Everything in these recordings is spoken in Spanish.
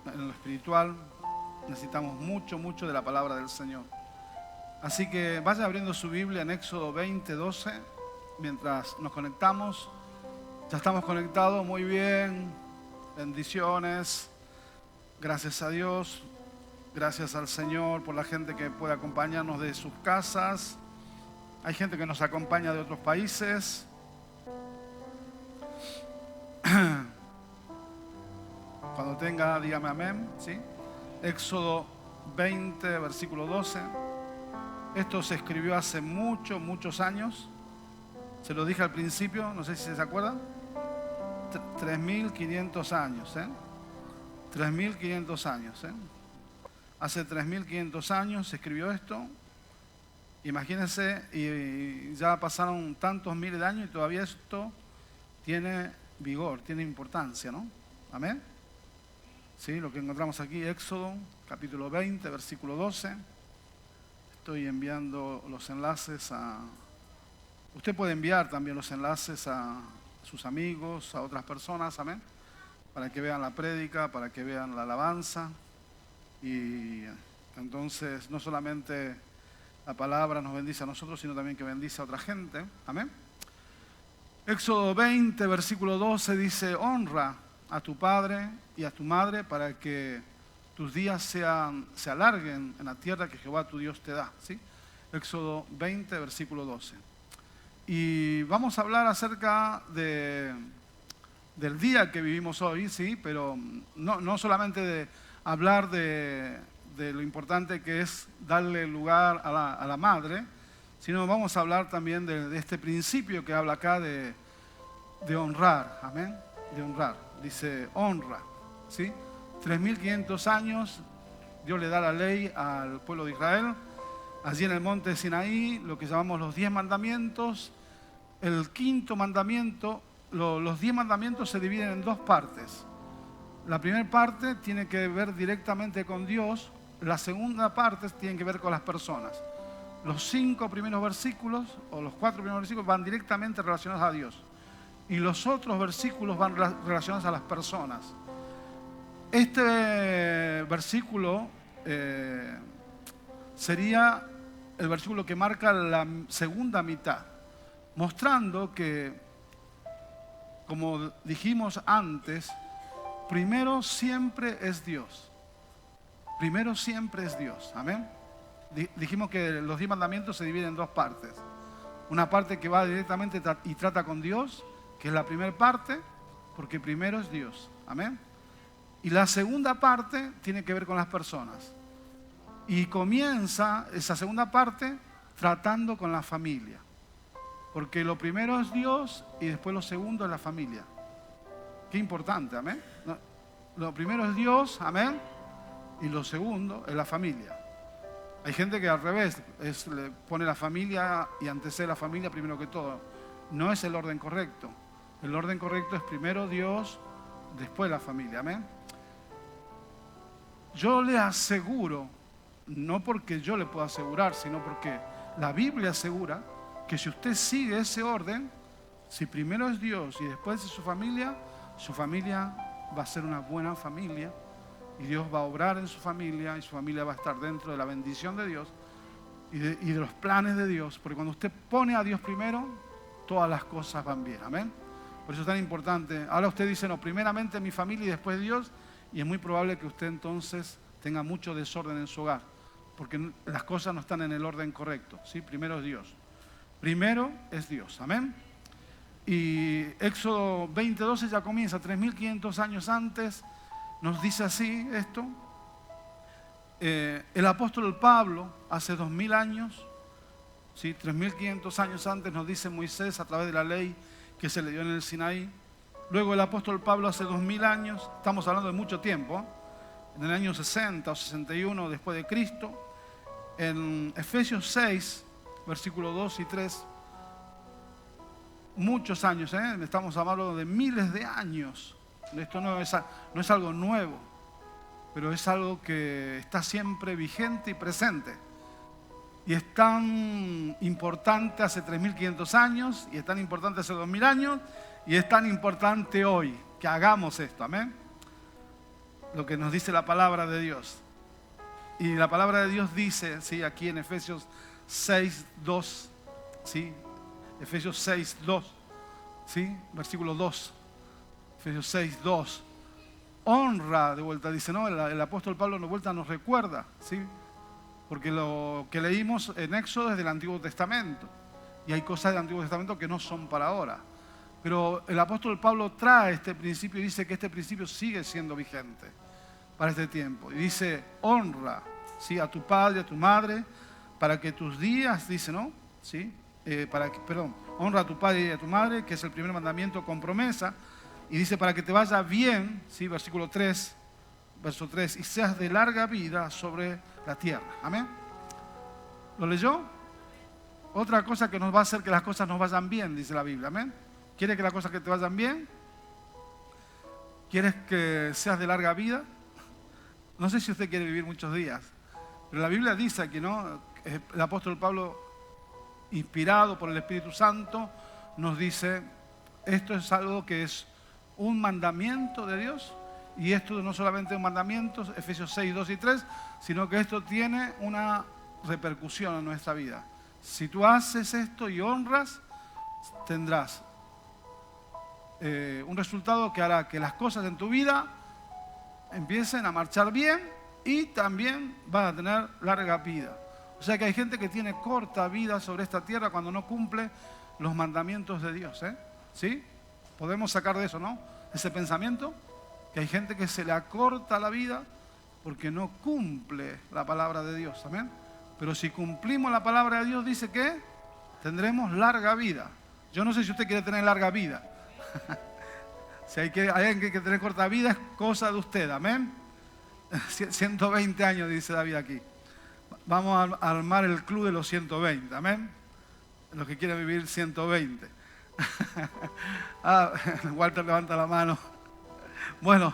en lo espiritual, necesitamos mucho de la palabra del Señor. Así que vaya abriendo su Biblia en Éxodo 20:12, mientras nos conectamos. Ya estamos conectados, muy bien, bendiciones, gracias a Dios, gracias al Señor por la gente que puede acompañarnos de sus casas. Hay gente que nos acompaña de otros países. Cuando tenga, dígame amén, ¿sí? Éxodo 20, versículo 12. Esto se escribió hace muchos años. Se lo dije al principio, no sé si se acuerdan. 3.500 años, 3.500 años, Hace 3.500 años se escribió esto. Imagínense, y ya pasaron tantos miles de años y todavía esto tiene vigor, tiene importancia, ¿no? Amén. Sí, lo que encontramos aquí, Éxodo, capítulo 20, versículo 12. Estoy enviando los enlaces a... Usted puede enviar también los enlaces a sus amigos, a otras personas, amén, para que vean la prédica, para que vean la alabanza. Y entonces no solamente la palabra nos bendice a nosotros, sino también que bendice a otra gente, amén. Éxodo 20, versículo 12 dice: honra a tu padre y a tu madre para que tus días se alarguen en la tierra que Jehová tu Dios te da, ¿sí? Éxodo 20, versículo 12. Y vamos a hablar acerca del día que vivimos hoy, ¿sí? Pero no solamente de hablar de lo importante que es darle lugar a la madre, sino vamos a hablar también de este principio que habla acá de honrar, amén, de honrar. Dice honra, ¿sí? 3.500 años Dios le da la ley al pueblo de Israel. Allí en el monte de Sinaí, lo que llamamos los 10 mandamientos. El quinto mandamiento, los 10 mandamientos se dividen en dos partes. La primera parte tiene que ver directamente con Dios. La segunda parte tiene que ver con las personas. Los 5 primeros versículos, o los 4 primeros versículos, van directamente relacionados a Dios. Y los otros versículos van relacionados a las personas. Este versículo sería el versículo que marca la segunda mitad, mostrando que, como dijimos antes, primero siempre es Dios. Primero siempre es Dios, amén. Dijimos que los 10 mandamientos se dividen en dos partes. Una parte que va directamente y trata con Dios, que es la primera parte, porque primero es Dios, amén. Y la segunda parte tiene que ver con las personas. Y comienza esa segunda parte tratando con la familia. Porque lo primero es Dios y después lo segundo es la familia. Qué importante, amén. Lo primero es Dios, amén, y lo segundo es la familia. Hay gente que al revés, le pone la familia y antecede la familia primero que todo. No es el orden correcto. El orden correcto es primero Dios, después la familia, amén. Yo le aseguro, no porque yo le pueda asegurar, sino porque la Biblia asegura que si usted sigue ese orden, si primero es Dios y después es su familia va a ser una buena familia y Dios va a obrar en su familia y su familia va a estar dentro de la bendición de Dios y de los planes de Dios. Porque cuando usted pone a Dios primero, todas las cosas van bien, amén. Por eso es tan importante. Ahora usted dice, no, primeramente mi familia y después Dios, y es muy probable que usted entonces tenga mucho desorden en su hogar, porque las cosas no están en el orden correcto, ¿sí? Primero es Dios. Primero es Dios, amén. Y Éxodo 20:12 ya comienza, 3.500 años antes, nos dice así esto. El apóstol Pablo, hace 2.000 años, ¿sí? 3.500 años antes, nos dice Moisés a través de la ley que se le dio en el Sinaí. Luego el apóstol Pablo hace 2.000 años, estamos hablando de mucho tiempo, en el año 60 o 61 después de Cristo, en Efesios 6, versículos 2 y 3, muchos años, estamos hablando de miles de años. Esto no es algo nuevo, pero es algo que está siempre vigente y presente. Y es tan importante hace 3.500 años, y es tan importante hace 2.000 años, y es tan importante hoy que hagamos esto, amén. lo que nos dice la palabra de Dios. Y la palabra de Dios dice, ¿sí? Aquí en Efesios 6:2, ¿sí? Efesios 6:2, ¿sí? Versículo 2. Efesios 6:2. Honra, de vuelta, dice, ¿no? El apóstol Pablo de vuelta nos recuerda, ¿sí? Porque lo que leímos en Éxodo es del Antiguo Testamento. Y hay cosas del Antiguo Testamento que no son para ahora. Pero el apóstol Pablo trae este principio y dice que este principio sigue siendo vigente para este tiempo. Y dice, honra, ¿sí? A tu padre, a tu madre, para que tus días, dice, ¿no? ¿Sí? Honra a tu padre y a tu madre, que es el primer mandamiento con promesa. Y dice, para que te vaya bien, ¿sí? Versículo 3, verso 3, y seas de larga vida sobre la tierra. Amén. ¿Lo leyó? Otra cosa que nos va a hacer que las cosas nos vayan bien, dice la Biblia. Amén. ¿Quieres que las cosas que te vayan bien? ¿Quieres que seas de larga vida? No sé si usted quiere vivir muchos días, pero la Biblia dice que no, el apóstol Pablo, inspirado por el Espíritu Santo, nos dice, esto es algo que es un mandamiento de Dios, y esto no solamente un mandamiento, Efesios 6, 2 y 3, sino que esto tiene una repercusión en nuestra vida. Si tú haces esto y honras, tendrás un resultado que hará que las cosas en tu vida empiecen a marchar bien y también vas a tener larga vida. O sea que hay gente que tiene corta vida sobre esta tierra cuando no cumple los mandamientos de Dios, ¿sí? Podemos sacar de eso, ¿no? Ese pensamiento, que hay gente que se le acorta la vida porque no cumple la palabra de Dios, ¿amén? Pero si cumplimos la palabra de Dios, dice que tendremos larga vida. Yo no sé si usted quiere tener larga vida. Si hay alguien que tener corta vida, es cosa de usted, amén. 120 años, dice David aquí. Vamos a armar el club de los 120, amén. Los que quieren vivir 120. Walter levanta la mano. Bueno,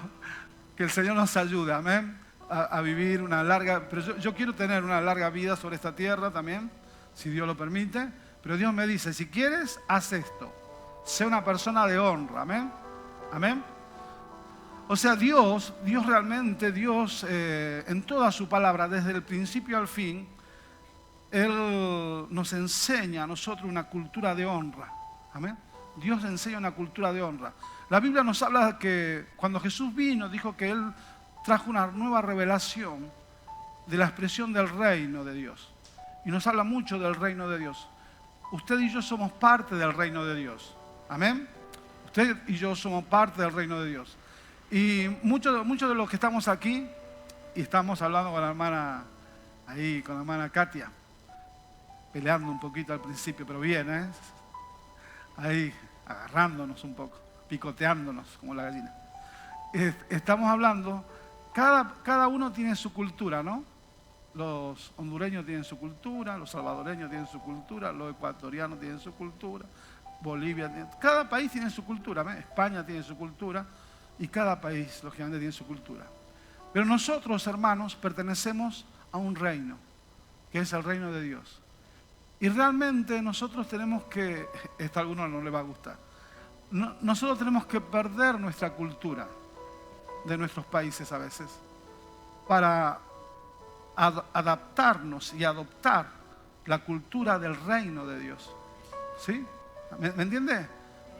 que el Señor nos ayude, amén, a vivir una larga... Pero yo quiero tener una larga vida sobre esta tierra también, si Dios lo permite. Pero Dios me dice, si quieres, haz esto. Sé una persona de honra, amén. Amén. O sea, Dios realmente, en toda su palabra, desde el principio al fin, Él nos enseña a nosotros una cultura de honra. Amén. Dios enseña una cultura de honra. La Biblia nos habla que cuando Jesús vino, dijo que Él trajo una nueva revelación de la expresión del reino de Dios. Y nos habla mucho del reino de Dios. Usted y yo somos parte del reino de Dios. Amén. Usted y yo somos parte del reino de Dios. Y muchos de los que estamos aquí, y estamos hablando con la hermana, ahí, con la hermana Katia, peleando un poquito al principio, pero bien, ahí, agarrándonos un poco, picoteándonos como la gallina. Estamos hablando, cada uno tiene su cultura, ¿no? Los hondureños tienen su cultura, los salvadoreños tienen su cultura, los ecuatorianos tienen su cultura, Bolivia tiene, cada país tiene su cultura, ¿ves? España tiene su cultura y cada país, lógicamente, tiene su cultura. Pero nosotros, hermanos, pertenecemos a un reino, que es el reino de Dios. Y realmente nosotros tenemos que, esto a algunos no les va a gustar, nosotros tenemos que perder nuestra cultura de nuestros países a veces para adaptarnos y adoptar la cultura del reino de Dios. ¿Sí? ¿Me entiende?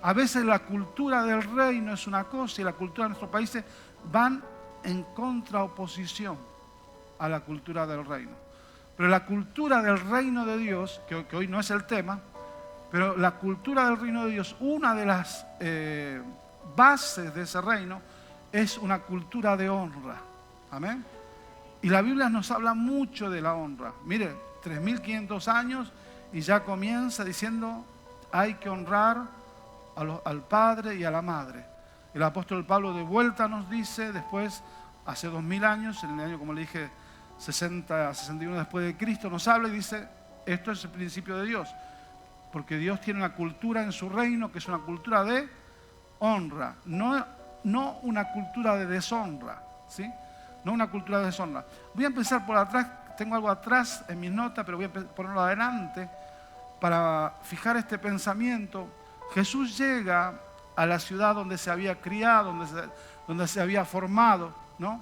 A veces la cultura del reino es una cosa y la cultura de nuestros países van en contraoposición a la cultura del reino. Pero la cultura del reino de Dios, que hoy no es el tema, pero la cultura del reino de Dios, una de las bases de ese reino es una cultura de honra. Amén. Y la Biblia nos habla mucho de la honra. Mire, 3.500 años y ya comienza diciendo hay que honrar al padre y a la madre. El apóstol Pablo de vuelta nos dice después, hace 2.000 años, en el año, como le dije, 60, 61 después de Cristo, nos habla y dice, esto es el principio de Dios. Porque Dios tiene una cultura en su reino que es una cultura de honra, no una cultura de deshonra, ¿sí? No una cultura de deshonra. Voy a empezar por atrás, tengo algo atrás en mis notas, pero voy a ponerlo adelante para fijar este pensamiento. Jesús llega a la ciudad donde se había criado, donde se había formado, ¿no?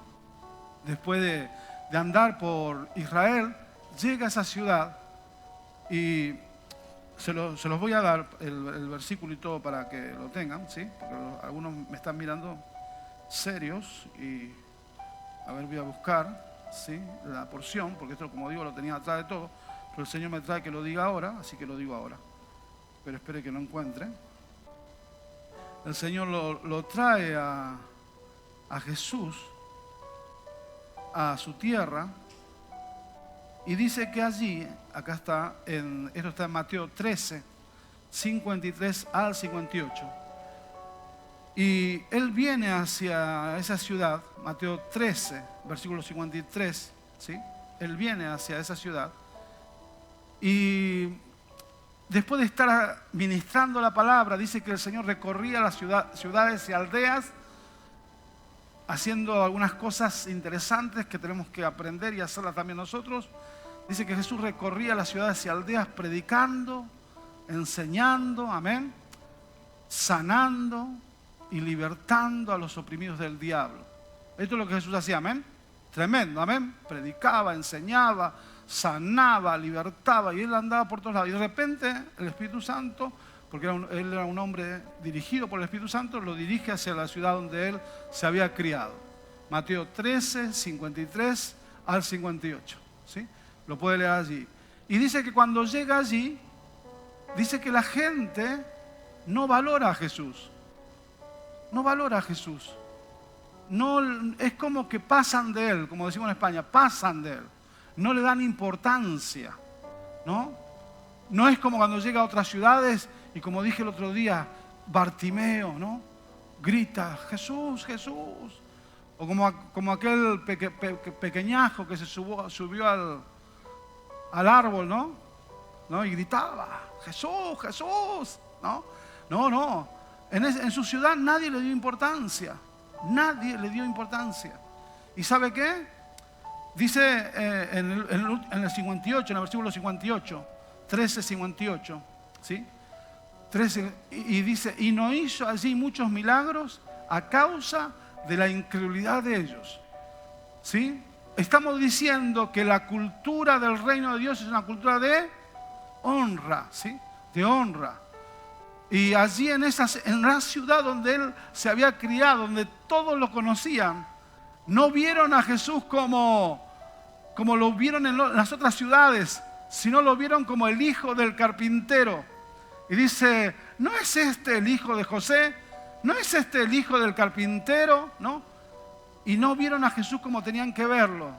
Después de andar por Israel, llega a esa ciudad y se los voy a dar el versículo y todo para que lo tengan, ¿sí? Porque algunos me están mirando serios y a ver, voy a buscar, ¿sí?, la porción, porque esto, como digo, lo tenía atrás de todo, pero el Señor me trae que lo diga ahora, así que lo digo ahora. Pero espere que lo encuentre. El Señor lo trae a Jesús a su tierra y dice que allí, acá está, esto está en Mateo 13, 53 al 58. Y él viene hacia esa ciudad, Mateo 13, versículo 53, ¿sí? Él viene hacia esa ciudad y después de estar ministrando la palabra, dice que el Señor recorría las ciudades y aldeas haciendo algunas cosas interesantes que tenemos que aprender y hacerlas también nosotros. Dice que Jesús recorría las ciudades y aldeas predicando, enseñando, amén, sanando y libertando a los oprimidos del diablo. Esto es lo que Jesús hacía, amén. Tremendo, amén. Predicaba, enseñaba, sanaba, libertaba y él andaba por todos lados. Y de repente el Espíritu Santo, porque él era un hombre dirigido por el Espíritu Santo, lo dirige hacia la ciudad donde él se había criado. Mateo 13, 53 al 58. ¿Sí? Lo puede leer allí. Y dice que cuando llega allí, dice que la gente no valora a Jesús. No valora a Jesús. No, es como que pasan de él, como decimos en España, pasan de él. No le dan importancia, ¿no? No es como cuando llega a otras ciudades y, como dije el otro día, Bartimeo, ¿no? Grita, Jesús, Jesús. O como aquel pequeñajo que se subió al árbol, ¿no? Y gritaba, Jesús, Jesús, ¿no? No. En su ciudad nadie le dio importancia. Nadie le dio importancia. ¿Y sabe qué? Dice en el 58, en el versículo 58, 13:58, ¿sí? 13, y dice, y no hizo allí muchos milagros a causa de la incredulidad de ellos. ¿Sí? Estamos diciendo que la cultura del reino de Dios es una cultura de honra, ¿sí? De honra. Y allí en la ciudad donde él se había criado, donde todos lo conocían, no vieron a Jesús como lo vieron en las otras ciudades, sino lo vieron como el hijo del carpintero. Y dice, ¿no es este el hijo de José? ¿No es este el hijo del carpintero? ¿No? Y no vieron a Jesús como tenían que verlo.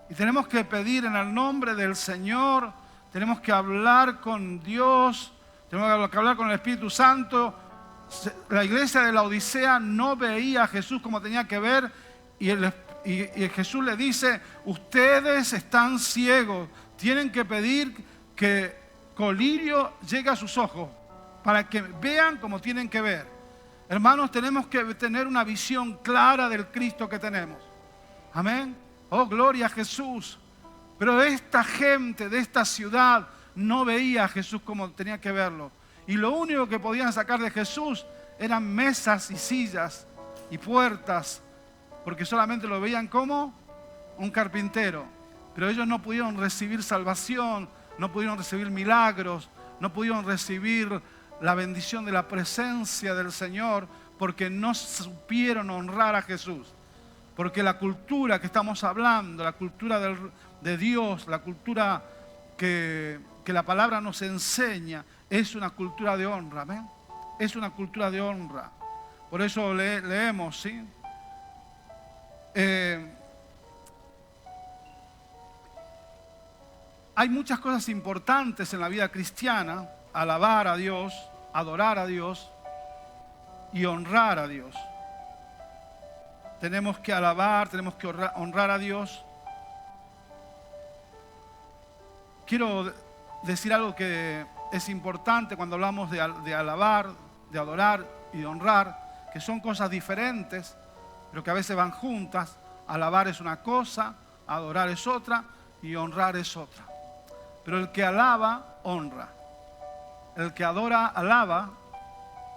Y tenemos que pedir en el nombre del Señor, tenemos que hablar con Dios, tenemos que hablar con el Espíritu Santo. La iglesia de la Odisea no veía a Jesús como tenía que ver y Jesús le dice, ustedes están ciegos, tienen que pedir que colirio llegue a sus ojos para que vean como tienen que ver. Hermanos, tenemos que tener una visión clara del Cristo que tenemos. Amén. Oh, gloria a Jesús. Pero esta gente de esta ciudad no veía a Jesús como tenía que verlo. Y lo único que podían sacar de Jesús eran mesas y sillas y puertas, porque solamente lo veían como un carpintero. Pero ellos no pudieron recibir salvación, no pudieron recibir milagros, no pudieron recibir la bendición de la presencia del Señor, porque no supieron honrar a Jesús. Porque la cultura que estamos hablando, la cultura de Dios, la cultura que la palabra nos enseña, es una cultura de honra, ¿ven? Es una cultura de honra. Por eso leemos, ¿sí? Hay muchas cosas importantes en la vida cristiana: alabar a Dios, adorar a Dios y honrar a Dios. Tenemos que alabar, tenemos que honrar a Dios. Quiero decir algo que es importante cuando hablamos de alabar, de adorar y de honrar, que son cosas diferentes, pero que a veces van juntas. Alabar es una cosa, adorar es otra y honrar es otra. Pero el que alaba, honra. El que adora, alaba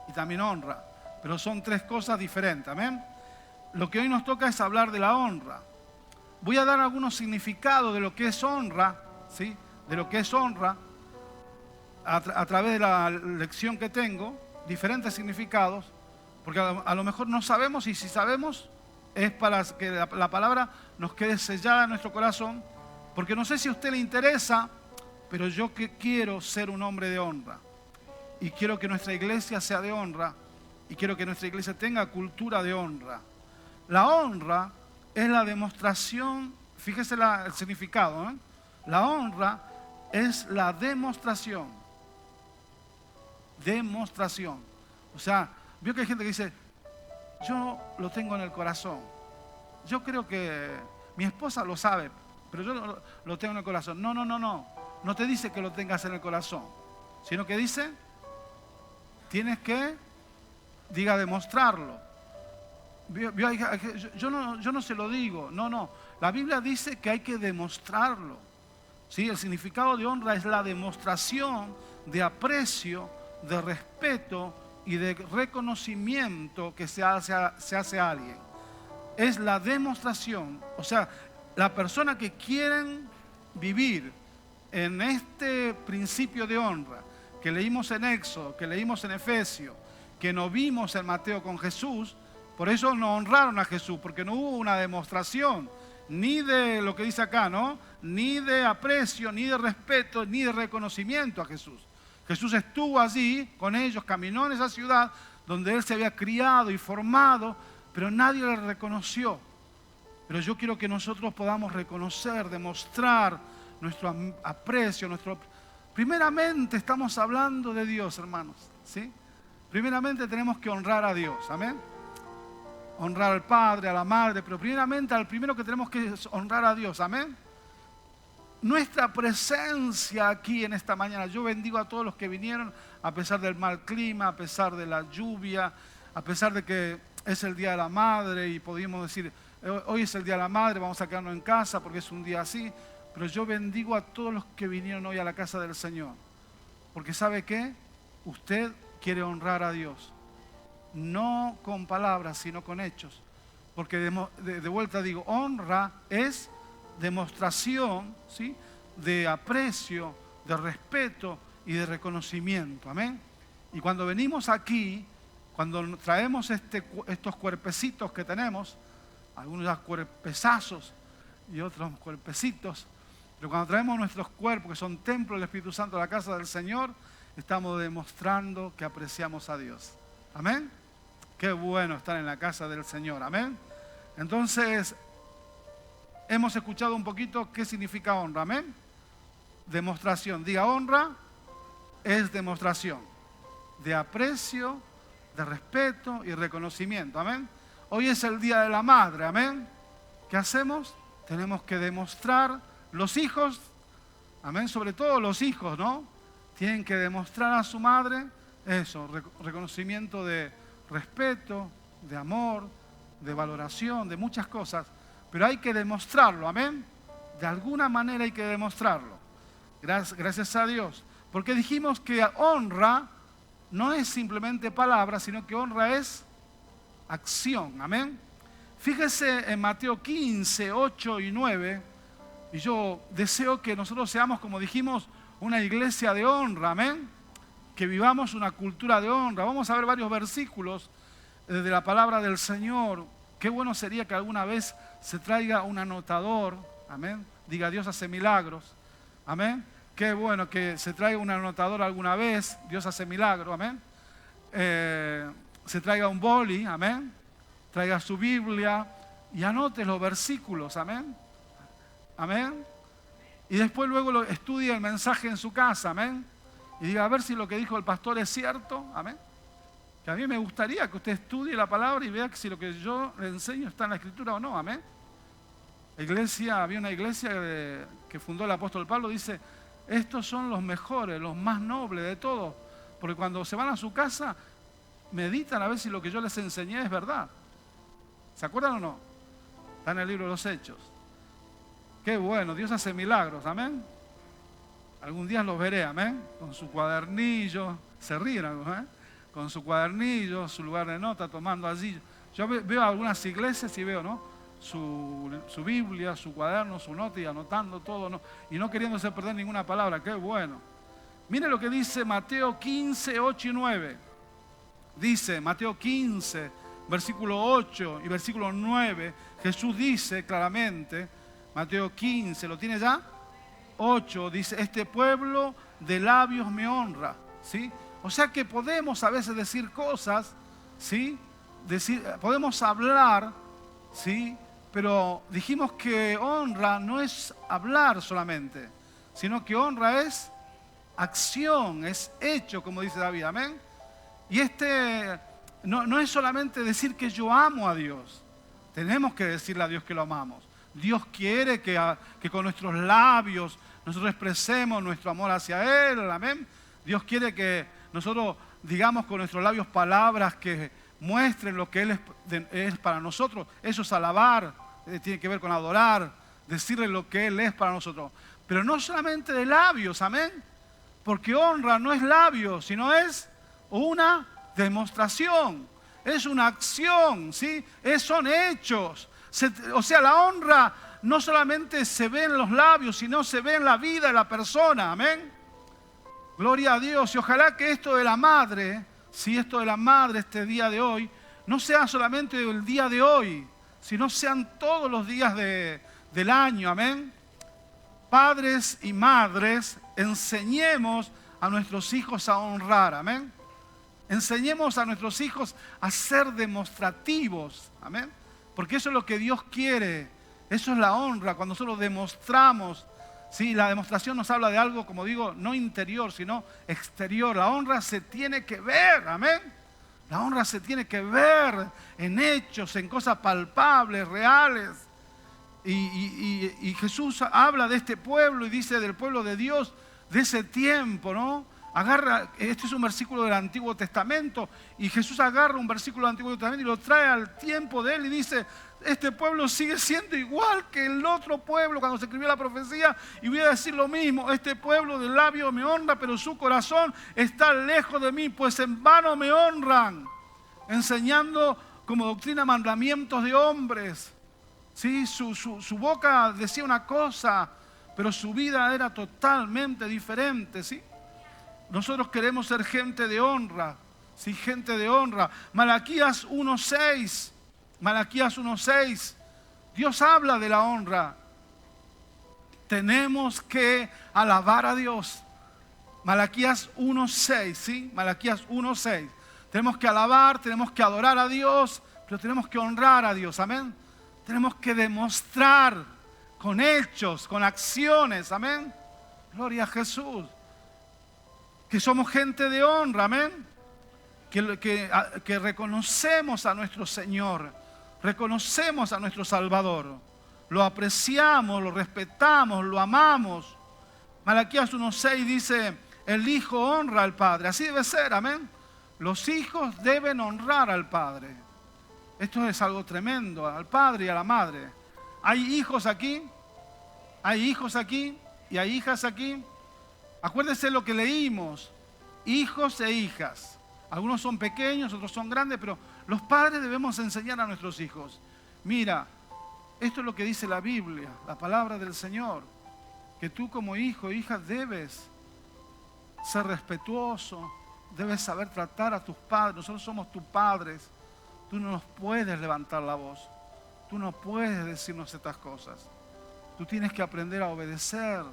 y también honra. Pero son tres cosas diferentes, ¿amén? lo que hoy nos toca es hablar de la honra. Voy a dar algunos significados de lo que es honra, ¿sí? De lo que es honra a través de la lección que tengo, diferentes significados, porque a lo mejor no sabemos, y si sabemos es para que la palabra nos quede sellada en nuestro corazón, porque no sé si a usted le interesa, pero yo quiero ser un hombre de honra, y quiero que nuestra iglesia sea de honra, y quiero que nuestra iglesia tenga cultura de honra. La honra es la demostración, fíjese el significado, ¿eh? La honra es la demostración. Demostración. O sea, veo que hay gente que dice, yo lo tengo en el corazón. Yo creo que mi esposa lo sabe, pero yo lo tengo en el corazón. No. No te dice que lo tengas en el corazón, sino que dice, tienes que, demostrarlo. Yo no se lo digo, no. La Biblia dice que hay que demostrarlo. ¿Sí? El significado de honra es la demostración de aprecio, de respeto y de reconocimiento que se hace a alguien. Es la demostración, o sea, la persona que quieren vivir en este principio de honra, que leímos en Éxodo, que leímos en Efesios, que no vimos en Mateo con Jesús, por eso no honraron a Jesús, porque no hubo una demostración, ni de lo que dice acá, ¿no? Ni de aprecio, ni de respeto, ni de reconocimiento a Jesús. Jesús estuvo allí con ellos, caminó en esa ciudad donde Él se había criado y formado, pero nadie le reconoció. Pero yo quiero que nosotros podamos reconocer, demostrar nuestro aprecio, Primeramente estamos hablando de Dios, hermanos, ¿sí? Primeramente tenemos que honrar a Dios, amén. Honrar al Padre, a la Madre, pero primeramente al primero que tenemos que honrar a Dios, amén. Nuestra presencia aquí en esta mañana, yo bendigo a todos los que vinieron a pesar del mal clima, a pesar de la lluvia, a pesar de que es el Día de la Madre y podríamos decir, hoy es el Día de la Madre, vamos a quedarnos en casa porque es un día así, pero yo bendigo a todos los que vinieron hoy a la casa del Señor, porque ¿sabe qué? Usted quiere honrar a Dios, no con palabras, sino con hechos, porque de vuelta digo, honra es demostración, ¿sí?, de aprecio, de respeto y de reconocimiento, amén. Y cuando venimos aquí, cuando traemos estos cuerpecitos que tenemos, algunos ya cuerpezazos y otros cuerpecitos, pero cuando traemos nuestros cuerpos que son templo del Espíritu Santo a la casa del Señor, estamos demostrando que apreciamos a Dios, amén. Qué bueno estar en la casa del Señor, amén. Entonces, hemos escuchado un poquito qué significa honra, amén. Demostración, diga, honra es demostración de aprecio, de respeto y reconocimiento, amén. Hoy es el Día de la Madre, amén. ¿Qué hacemos? Tenemos que demostrar, los hijos, amén, sobre todo los hijos, ¿no? Tienen que demostrar a su madre eso, reconocimiento de respeto, de amor, de valoración, de muchas cosas. Pero hay que demostrarlo, amén. De alguna manera hay que demostrarlo. Gracias a Dios. Porque dijimos que honra no es simplemente palabra, sino que honra es acción, amén. Fíjese en Mateo 15, 8 y 9. Y yo deseo que nosotros seamos, como dijimos, una iglesia de honra, amén. Que vivamos una cultura de honra. Vamos a ver varios versículos de la palabra del Señor. Qué bueno sería que alguna vez se traiga un anotador, amén. Diga, Dios hace milagros, amén. Qué bueno que se traiga un anotador alguna vez, Dios hace milagros, amén. Se traiga un boli, amén. Traiga su Biblia y anote los versículos, amén. Amén. Y después luego estudie el mensaje en su casa, amén. Y diga, a ver si lo que dijo el pastor es cierto, amén. Que a mí me gustaría que usted estudie la palabra y vea si lo que yo le enseño está en la Escritura o no, amén. Había una iglesia que fundó el apóstol Pablo, dice, estos son los mejores, los más nobles de todos, porque cuando se van a su casa, meditan a ver si lo que yo les enseñé es verdad. ¿Se acuerdan o no? Está en el libro de los Hechos. Qué bueno, Dios hace milagros, amén. Algún día los veré, amén, con su cuadernillo, se ríen, con su cuadernillo, su lugar de nota, tomando allí. Yo veo algunas iglesias y veo, ¿no? Su Biblia, su cuaderno, su nota y anotando todo, ¿no? Y no queriéndose perder ninguna palabra. ¡Qué bueno! Mire lo que dice Mateo 15, 8 y 9. Dice Mateo 15, versículo 8 y versículo 9. Jesús dice claramente, Mateo 15, ¿lo tiene ya? 8, dice, este pueblo de labios me honra, ¿sí? O sea que podemos a veces decir cosas, ¿sí? Podemos hablar, ¿sí? Pero dijimos que honra no es hablar solamente, sino que honra es acción, es hecho, como dice David, amén. Y no es solamente decir que yo amo a Dios, tenemos que decirle a Dios que lo amamos. Dios quiere que con nuestros labios nosotros expresemos nuestro amor hacia Él, amén. Dios quiere que nosotros digamos con nuestros labios palabras que muestren lo que Él es para nosotros. Eso es alabar, tiene que ver con adorar, decirle lo que Él es para nosotros. Pero no solamente de labios, amén. Porque honra no es labios, sino es una demostración, es una acción, ¿sí? Son hechos. O sea, la honra no solamente se ve en los labios, sino se ve en la vida de la persona, amén. Gloria a Dios. Y ojalá que esto de la madre, si esto de la madre este día de hoy, no sea solamente el día de hoy, sino sean todos los días del año, amén. Padres y madres, enseñemos a nuestros hijos a honrar, amén. Enseñemos a nuestros hijos a ser demostrativos, amén. Porque eso es lo que Dios quiere, eso es la honra, cuando nosotros demostramos, ¿sí? La demostración nos habla de algo, como digo, no interior, sino exterior. La honra se tiene que ver, amén. La honra se tiene que ver en hechos, en cosas palpables, reales. Y Jesús habla de este pueblo y dice del pueblo de Dios, de ese tiempo, ¿no? Este es un versículo del Antiguo Testamento y Jesús agarra un versículo del Antiguo Testamento y lo trae al tiempo de él y dice, este pueblo sigue siendo igual que el otro pueblo cuando se escribió la profecía, y voy a decir lo mismo, este pueblo de labio me honra, pero su corazón está lejos de mí, pues en vano me honran, enseñando como doctrina mandamientos de hombres. ¿Sí? Su boca decía una cosa, pero su vida era totalmente diferente, ¿sí? Nosotros queremos ser gente de honra, ¿sí? Gente de honra. Malaquías 1:6, Malaquías 1:6, Dios habla de la honra. Tenemos que alabar a Dios. Malaquías 1:6, ¿sí? Malaquías 1:6. Tenemos que alabar, tenemos que adorar a Dios, pero tenemos que honrar a Dios, amén. Tenemos que demostrar con hechos, con acciones, amén. Gloria a Jesús. Que somos gente de honra, amén. Que reconocemos a nuestro Señor, reconocemos a nuestro Salvador. Lo apreciamos, lo respetamos, lo amamos. Malaquías 1:6 dice, el Hijo honra al Padre. Así debe ser, amén. Los hijos deben honrar al Padre. Esto es algo tremendo, al padre y a la madre. ¿Hay hijos aquí? ¿Hay hijos aquí? ¿Y hay hijas aquí? Acuérdense lo que leímos. Hijos e hijas. Algunos son pequeños, otros son grandes, pero los padres debemos enseñar a nuestros hijos. Mira, esto es lo que dice la Biblia, la palabra del Señor. Que tú como hijo e hija debes ser respetuoso, debes saber tratar a tus padres. Nosotros somos tus padres. Tú no nos puedes levantar la voz. Tú no puedes decirnos estas cosas. Tú tienes que aprender a obedecer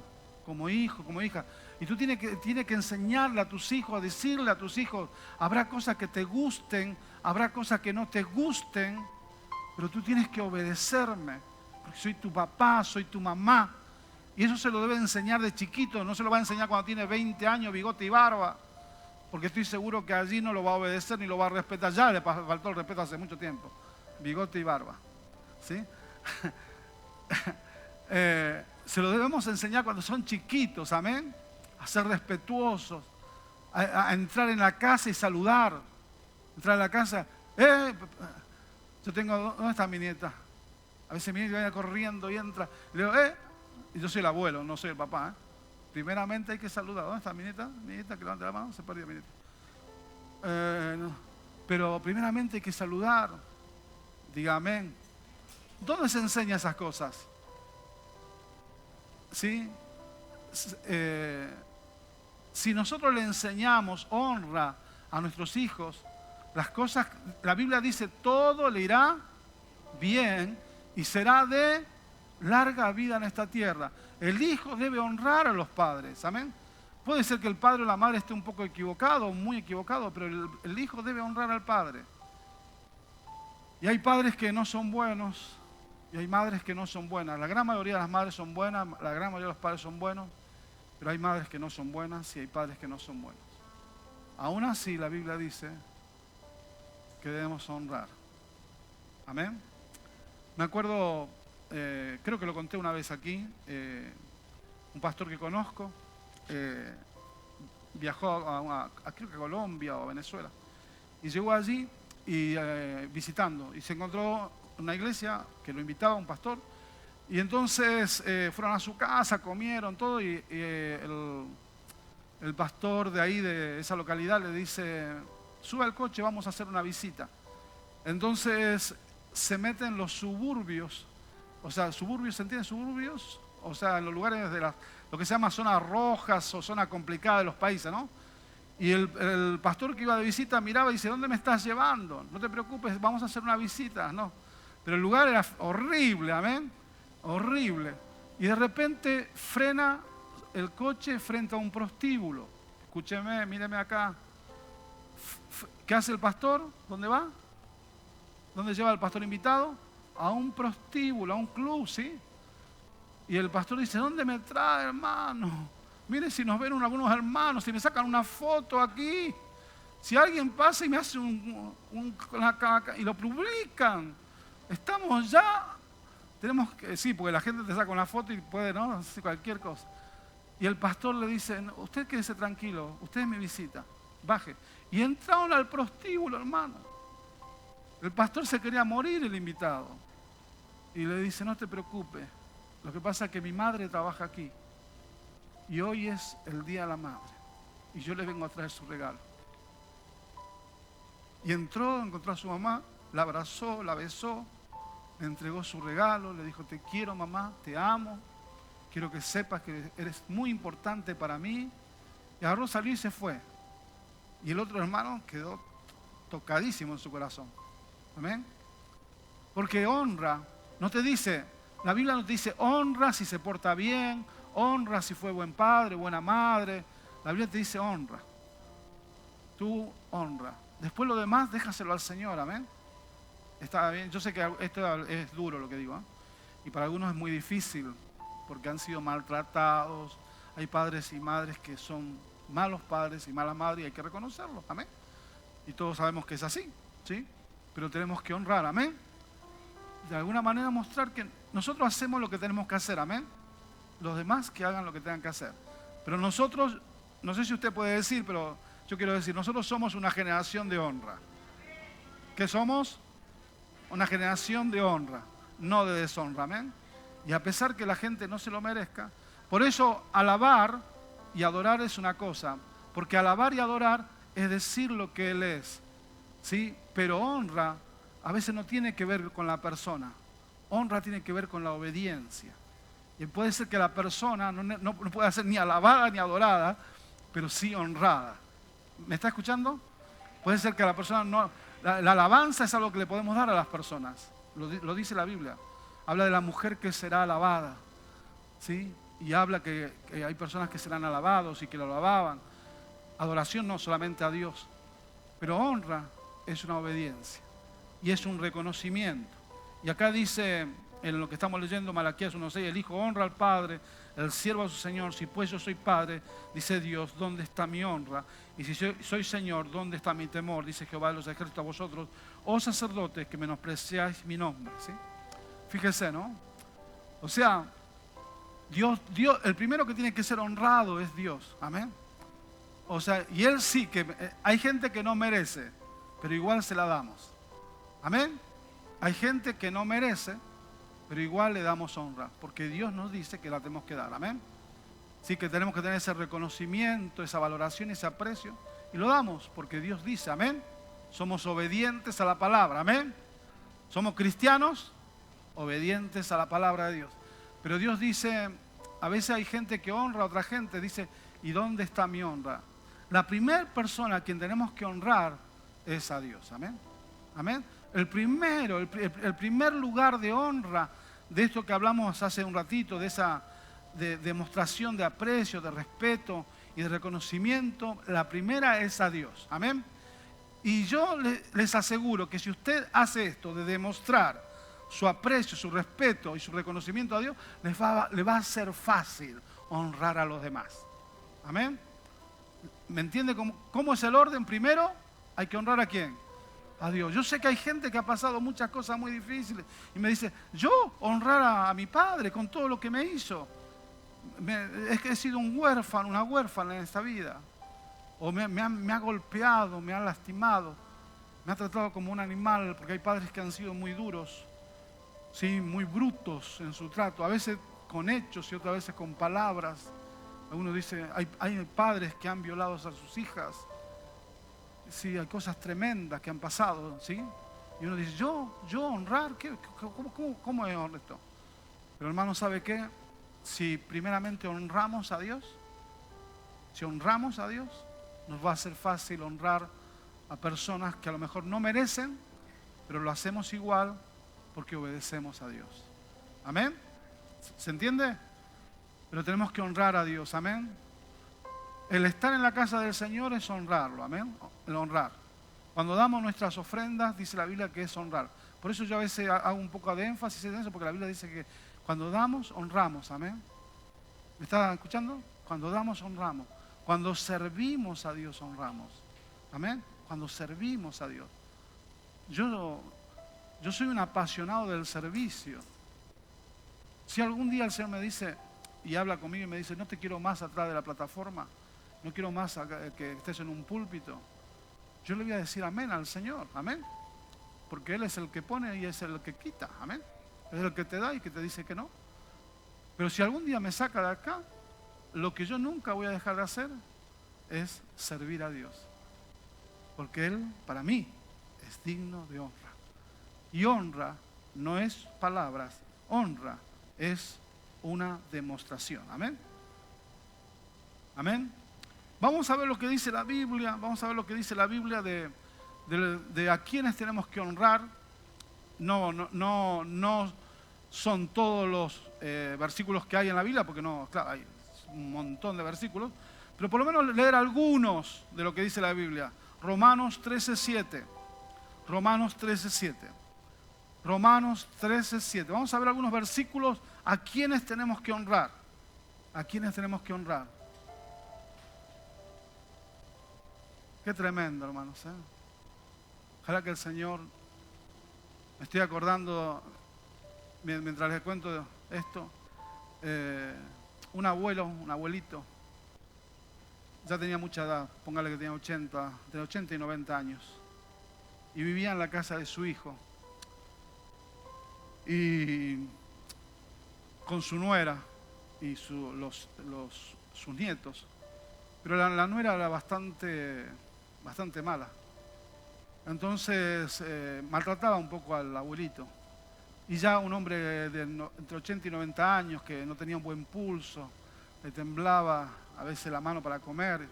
como hijo, como hija. Y tú tienes que enseñarle a tus hijos, a decirle a tus hijos, habrá cosas que te gusten, habrá cosas que no te gusten, pero tú tienes que obedecerme, porque soy tu papá, soy tu mamá. Y eso se lo debe enseñar de chiquito, no se lo va a enseñar cuando tiene 20 años, bigote y barba. Porque estoy seguro que allí no lo va a obedecer ni lo va a respetar. Ya le faltó el respeto hace mucho tiempo. Bigote y barba. ¿Sí? Se lo debemos enseñar cuando son chiquitos, amén. A ser respetuosos. A entrar en la casa y saludar. Entrar en la casa. Yo tengo, ¿dónde está mi nieta? A veces mi nieta viene corriendo y entra. Y le digo, y yo soy el abuelo, no soy el papá, Primeramente hay que saludar. ¿Dónde está mi nieta? Mi nieta, que levante la mano, se perdió mi nieta. No. Pero primeramente hay que saludar. Diga amén. ¿Dónde se enseña esas cosas? ¿Sí? Si nosotros le enseñamos honra a nuestros hijos, las cosas, la Biblia dice, todo le irá bien y será de larga vida en esta tierra. El hijo debe honrar a los padres, amén. Puede ser que el padre o la madre esté un poco equivocado, muy equivocado, pero el hijo debe honrar al padre. Y hay padres que no son buenos y hay madres que no son buenas. La gran mayoría de las madres son buenas, la gran mayoría de los padres son buenos, pero hay madres que no son buenas y hay padres que no son buenos. Aún así, la Biblia dice que debemos honrar. Amén. Me acuerdo, creo que lo conté una vez aquí, un pastor que conozco viajó creo que a Colombia o a Venezuela y llegó allí y visitando y se encontró una iglesia que lo invitaba un pastor y entonces fueron a su casa, comieron todo y el pastor de ahí, de esa localidad, le dice, sube al coche, vamos a hacer una visita. Entonces se meten en los suburbios, o sea, suburbios, ¿se entiende? Suburbios, o sea, en los lugares de lo que se llama zonas rojas o zona complicada de los países, ¿no? Y el pastor que iba de visita miraba y dice, ¿dónde me estás llevando? No te preocupes, vamos a hacer una visita, ¿no? Pero el lugar era horrible, amén, horrible. Y de repente frena el coche frente a un prostíbulo. Escúcheme, míreme acá. ¿Qué hace el pastor? ¿Dónde va? ¿Dónde lleva el pastor invitado? A un prostíbulo, a un club, ¿sí? Y el pastor dice, ¿dónde me trae, hermano? Mire si nos ven algunos hermanos, si me sacan una foto aquí. Si alguien pasa y me hace y lo publican. Estamos ya, tenemos que, sí, porque la gente te saca una foto y puede, ¿no? Hacer cualquier cosa. Y el pastor le dice, usted quédese tranquilo, usted es mi visita, baje. Y entraron al prostíbulo, hermano. El pastor se quería morir, el invitado. Y le dice, no te preocupes, lo que pasa es que mi madre trabaja aquí. Y hoy es el Día de la Madre. Y yo le vengo a traer su regalo. Y encontró a su mamá, la abrazó, la besó, le entregó su regalo, le dijo, te quiero mamá, te amo. Quiero que sepas que eres muy importante para mí. Y agarró, salió y se fue. Y el otro hermano quedó tocadísimo en su corazón. Amén. Porque honra, no te dice, la Biblia no te dice honra si se porta bien, honra si fue buen padre, buena madre. La Biblia te dice honra. Tú honra. Después lo demás déjaselo al Señor, amén. Está bien, yo sé que esto es duro lo que digo, ¿eh? Y para algunos es muy difícil porque han sido maltratados. Hay padres y madres que son malos padres y malas madres y hay que reconocerlo, amén. Y todos sabemos que es así, ¿sí? Pero tenemos que honrar, amén. De alguna manera mostrar que nosotros hacemos lo que tenemos que hacer, amén. Los demás que hagan lo que tengan que hacer. Pero nosotros, no sé si usted puede decir, pero yo quiero decir, nosotros somos una generación de honra. ¿Qué somos? Una generación de honra, no de deshonra, amén. Y a pesar que la gente no se lo merezca, por eso alabar y adorar es una cosa, porque alabar y adorar es decir lo que Él es, ¿sí? Pero honra a veces no tiene que ver con la persona, honra tiene que ver con la obediencia. Y puede ser que la persona no pueda ser ni alabada ni adorada, pero sí honrada. ¿Me está escuchando? Puede ser que la persona no... La alabanza es algo que le podemos dar a las personas, lo dice la Biblia. Habla de la mujer que será alabada, ¿sí? Y habla que hay personas que serán alabados y que lo alababan. Adoración no solamente a Dios, pero honra es una obediencia y es un reconocimiento. Y acá dice, en lo que estamos leyendo, Malaquías 1:6, el hijo honra al padre, el siervo a su señor. Si pues yo soy padre, dice Dios, ¿dónde está mi honra? Y si soy señor, ¿dónde está mi temor? Dice Jehová de los ejércitos a vosotros, oh sacerdotes, que menospreciáis mi nombre, ¿sí? Fíjese, ¿no? O sea, Dios, el primero que tiene que ser honrado es Dios, amén. O sea, y Él sí que, hay gente que no merece, pero igual se la damos, amén. Hay gente que no merece, pero igual le damos honra, porque Dios nos dice que la tenemos que dar, amén. Sí que tenemos que tener ese reconocimiento, esa valoración, ese aprecio, y lo damos, porque Dios dice, amén. Somos obedientes a la palabra, amén. Somos cristianos obedientes a la palabra de Dios. Pero Dios dice, a veces hay gente que honra a otra gente, dice, ¿y dónde está mi honra? La primera persona a quien tenemos que honrar es a Dios. Amén. Amén. El primer lugar de honra de esto que hablamos hace un ratito, de esa demostración de aprecio, de respeto y de reconocimiento, la primera es a Dios. Amén. Y yo les aseguro que si usted hace esto de demostrar su aprecio, su respeto y su reconocimiento a Dios, le va a ser fácil honrar a los demás. Amén. ¿Me entiende cómo es el orden? Primero hay que honrar ¿a quién? A Dios. Yo sé que hay gente que ha pasado muchas cosas muy difíciles y me dice, yo honrar a mi padre con todo lo que me hizo. Es que he sido un huérfano, una huérfana en esta vida. O me ha golpeado, me ha lastimado, me ha tratado como un animal, porque hay padres que han sido muy duros, ¿sí? Muy brutos en su trato, a veces con hechos y otras veces con palabras. Uno dice, hay padres que han violado a sus hijas. Sí, hay cosas tremendas que han pasado, ¿sí? Y uno dice, yo honrar, ¿cómo es esto? Pero hermano, ¿sabe qué? Si primeramente honramos a Dios, nos va a ser fácil honrar a personas que a lo mejor no merecen, pero lo hacemos igual porque obedecemos a Dios. ¿Amén? ¿Se entiende? Pero tenemos que honrar a Dios. ¿Amén? El estar en la casa del Señor es honrarlo. ¿Amén? El honrar. Cuando damos nuestras ofrendas, dice la Biblia que es honrar. Por eso yo a veces hago un poco de énfasis en eso, porque la Biblia dice que cuando damos, honramos. ¿Amén? ¿Me está escuchando? Cuando damos, honramos. Cuando servimos a Dios, honramos. ¿Amén? Cuando servimos a Dios. Yo soy un apasionado del servicio. Si algún día el Señor me dice, y habla conmigo y me dice, no te quiero más atrás de la plataforma, no quiero más que estés en un púlpito, yo le voy a decir amén al Señor. Amén. Porque Él es el que pone y es el que quita. Amén. Es el que te da y que te dice que no. Pero si algún día me saca de acá, lo que yo nunca voy a dejar de hacer es servir a Dios. Porque Él, para mí, es digno de honra. Y honra no es palabras, honra es una demostración. Amén. Amén. Vamos a ver lo que dice la Biblia, de a quienes tenemos que honrar. No son todos los versículos que hay en la Biblia, porque no, claro, hay un montón de versículos, pero por lo menos leer algunos de lo que dice la Biblia. Romanos 13:7. Romanos 13:7. Romanos 13:7. Vamos a ver algunos versículos a quienes tenemos que honrar. A quienes tenemos que honrar. Qué tremendo, hermanos. Ojalá que el Señor, me estoy acordando, mientras les cuento esto, un abuelito, ya tenía mucha edad, póngale que tenía 80 y 90 años, y vivía en la casa de su hijo, y con su nuera y sus nietos, pero la nuera era bastante mala. Entonces maltrataba un poco al abuelito. Y ya un hombre entre 80 y 90 años que no tenía un buen pulso, le temblaba a veces la mano para comer.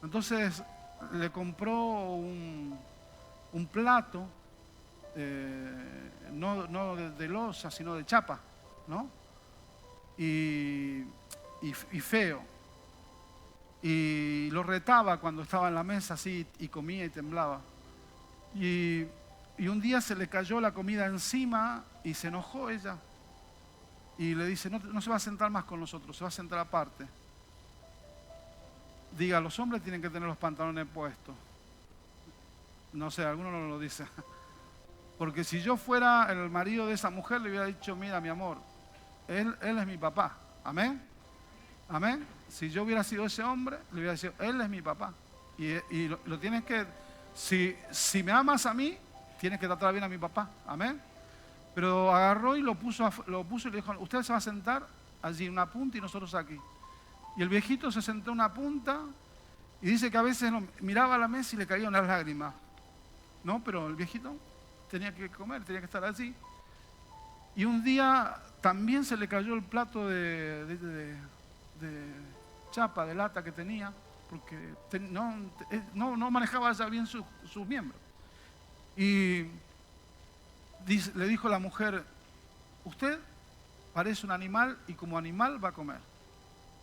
Entonces le compró un plato, no de loza, sino de chapa, ¿no? Y feo. Y lo retaba cuando estaba en la mesa así y comía y temblaba. Y un día se le cayó la comida encima y se enojó ella. Y le dice, no se va a sentar más con nosotros, se va a sentar aparte. Diga, los hombres tienen que tener los pantalones puestos. No sé, alguno no lo dice. Porque si yo fuera el marido de esa mujer, le hubiera dicho, mira mi amor, él es mi papá. Amén. Amén. Si yo hubiera sido ese hombre, le hubiera dicho, él es mi papá. Y lo tienes que, si me amas a mí, tienes que tratar bien a mi papá. Amén. Pero agarró y lo puso y le dijo, usted se va a sentar allí en una punta y nosotros aquí. Y el viejito se sentó en una punta y dice que a veces miraba a la mesa y le caían las lágrimas. ¿No? Pero el viejito tenía que comer, tenía que estar allí. Y un día también se le cayó el plato de chapa, de lata que tenía, porque no manejaba ya bien sus miembros. Y le dijo la mujer, usted parece un animal y como animal va a comer.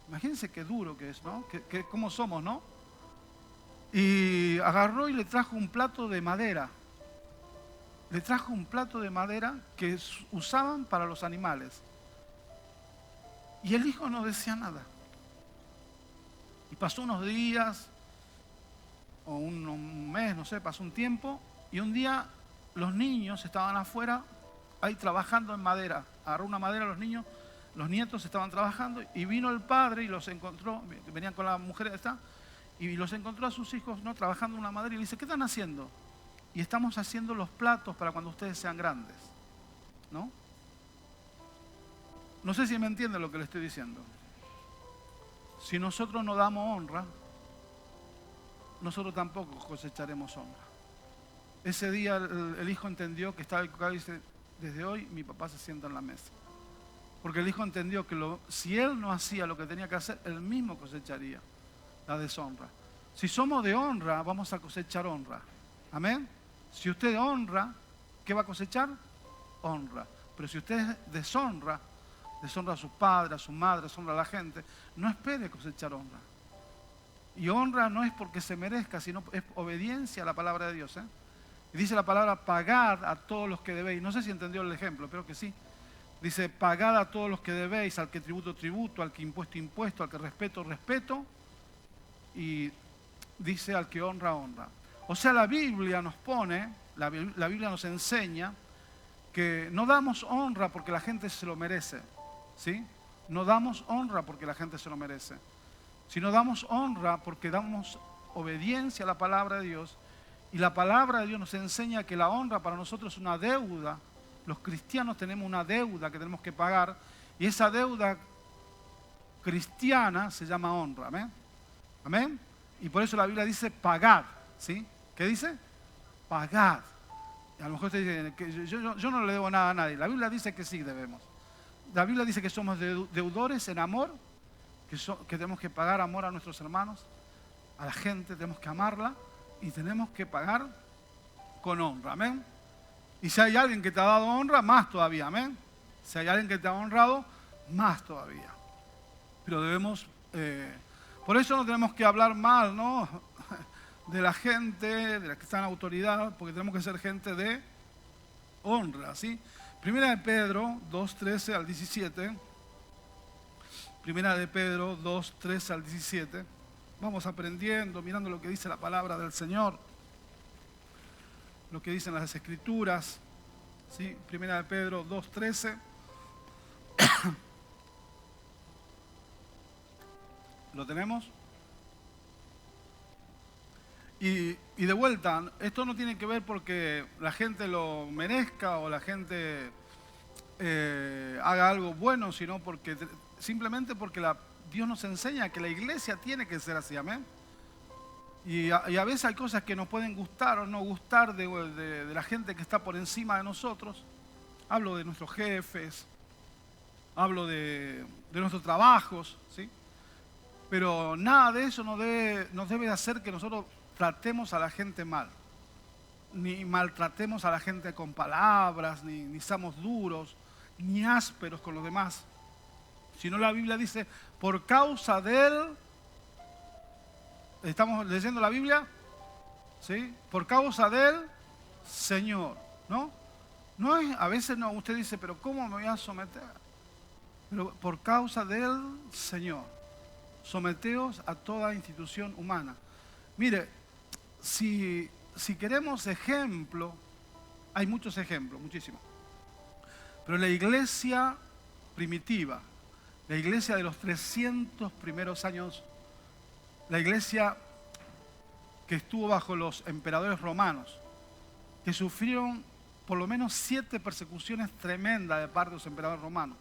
Imagínense qué duro que es, ¿no? Cómo somos, ¿no? Y agarró y le trajo un plato de madera. Le trajo un plato de madera que usaban para los animales. Y el hijo no decía nada. Y pasó unos días, o un mes, no sé, pasó un tiempo, y un día los niños estaban afuera, ahí trabajando en madera. Agarró una madera los niños, los nietos estaban trabajando, y vino el padre y los encontró, venían con la mujer esta, y los encontró a sus hijos, ¿no?, trabajando en una madera, y le dice, ¿qué están haciendo? Y estamos haciendo los platos para cuando ustedes sean grandes, ¿no? No sé si me entienden lo que le estoy diciendo. Si nosotros no damos honra, nosotros tampoco cosecharemos honra. Ese día el hijo entendió que estaba equivocado y dice, desde hoy mi papá se sienta en la mesa. Porque el hijo entendió que si él no hacía lo que tenía que hacer, él mismo cosecharía la deshonra. Si somos de honra, vamos a cosechar honra. Amén. Si usted honra, ¿qué va a cosechar? Honra. Pero si usted deshonra a sus padres, a su madre, deshonra a la gente, no espere cosechar honra. Y honra no es porque se merezca, sino es obediencia a la palabra de Dios, ¿eh? Y dice la palabra, pagad a todos los que debéis. No sé si entendió el ejemplo, espero que sí. Dice, pagad a todos los que debéis, al que tributo, tributo, al que impuesto, impuesto, al que respeto, respeto. Y dice, al que honra, honra. O sea, la Biblia nos pone, la Biblia nos enseña que no damos honra porque la gente se lo merece, ¿sí? No damos honra porque la gente se lo merece, sino damos honra porque damos obediencia a la palabra de Dios. Y la palabra de Dios nos enseña que la honra para nosotros es una deuda. Los cristianos tenemos una deuda que tenemos que pagar, y esa deuda cristiana se llama honra. ¿Amén? ¿Amén? Y por eso la Biblia dice pagad, ¿sí? ¿Qué dice? Pagad. A lo mejor usted dice que yo no le debo nada a nadie. La Biblia dice que sí debemos. La Biblia dice que somos deudores en amor, que tenemos que pagar amor a nuestros hermanos, a la gente, tenemos que amarla y tenemos que pagar con honra. Amén. Y si hay alguien que te ha dado honra, más todavía. Amén. Si hay alguien que te ha honrado, más todavía. Pero debemos, por eso no tenemos que hablar mal, ¿no?, de la gente, de la que está en autoridad, porque tenemos que ser gente de honra, ¿sí? Primera de Pedro 2:13 al 17. Primera de Pedro 2:13 al 17. Vamos aprendiendo, mirando lo que dice la palabra del Señor, lo que dicen las Escrituras, ¿sí? Primera de Pedro 2:13. ¿Lo tenemos? Y de vuelta, esto no tiene que ver porque la gente lo merezca o la gente haga algo bueno, sino porque simplemente porque Dios nos enseña que la iglesia tiene que ser así. Amén. Y a veces hay cosas que nos pueden gustar o no gustar de la gente que está por encima de nosotros. Hablo de nuestros jefes, hablo de nuestros trabajos, ¿sí? Pero nada de eso nos debe hacer que nosotros tratemos a la gente mal, ni maltratemos a la gente con palabras, ni seamos duros, ni ásperos con los demás. Sino la Biblia dice, por causa de él, ¿estamos leyendo la Biblia? ¿Sí? Por causa del Señor, ¿no? No es, a veces no, usted dice, pero ¿cómo me voy a someter? Pero por causa del Señor, someteos a toda institución humana. Mire, si queremos ejemplo, hay muchos ejemplos, muchísimos. Pero la iglesia primitiva, la iglesia de los 300 primeros años, la iglesia que estuvo bajo los emperadores romanos, que sufrieron por lo menos 7 persecuciones tremendas de parte de los emperadores romanos.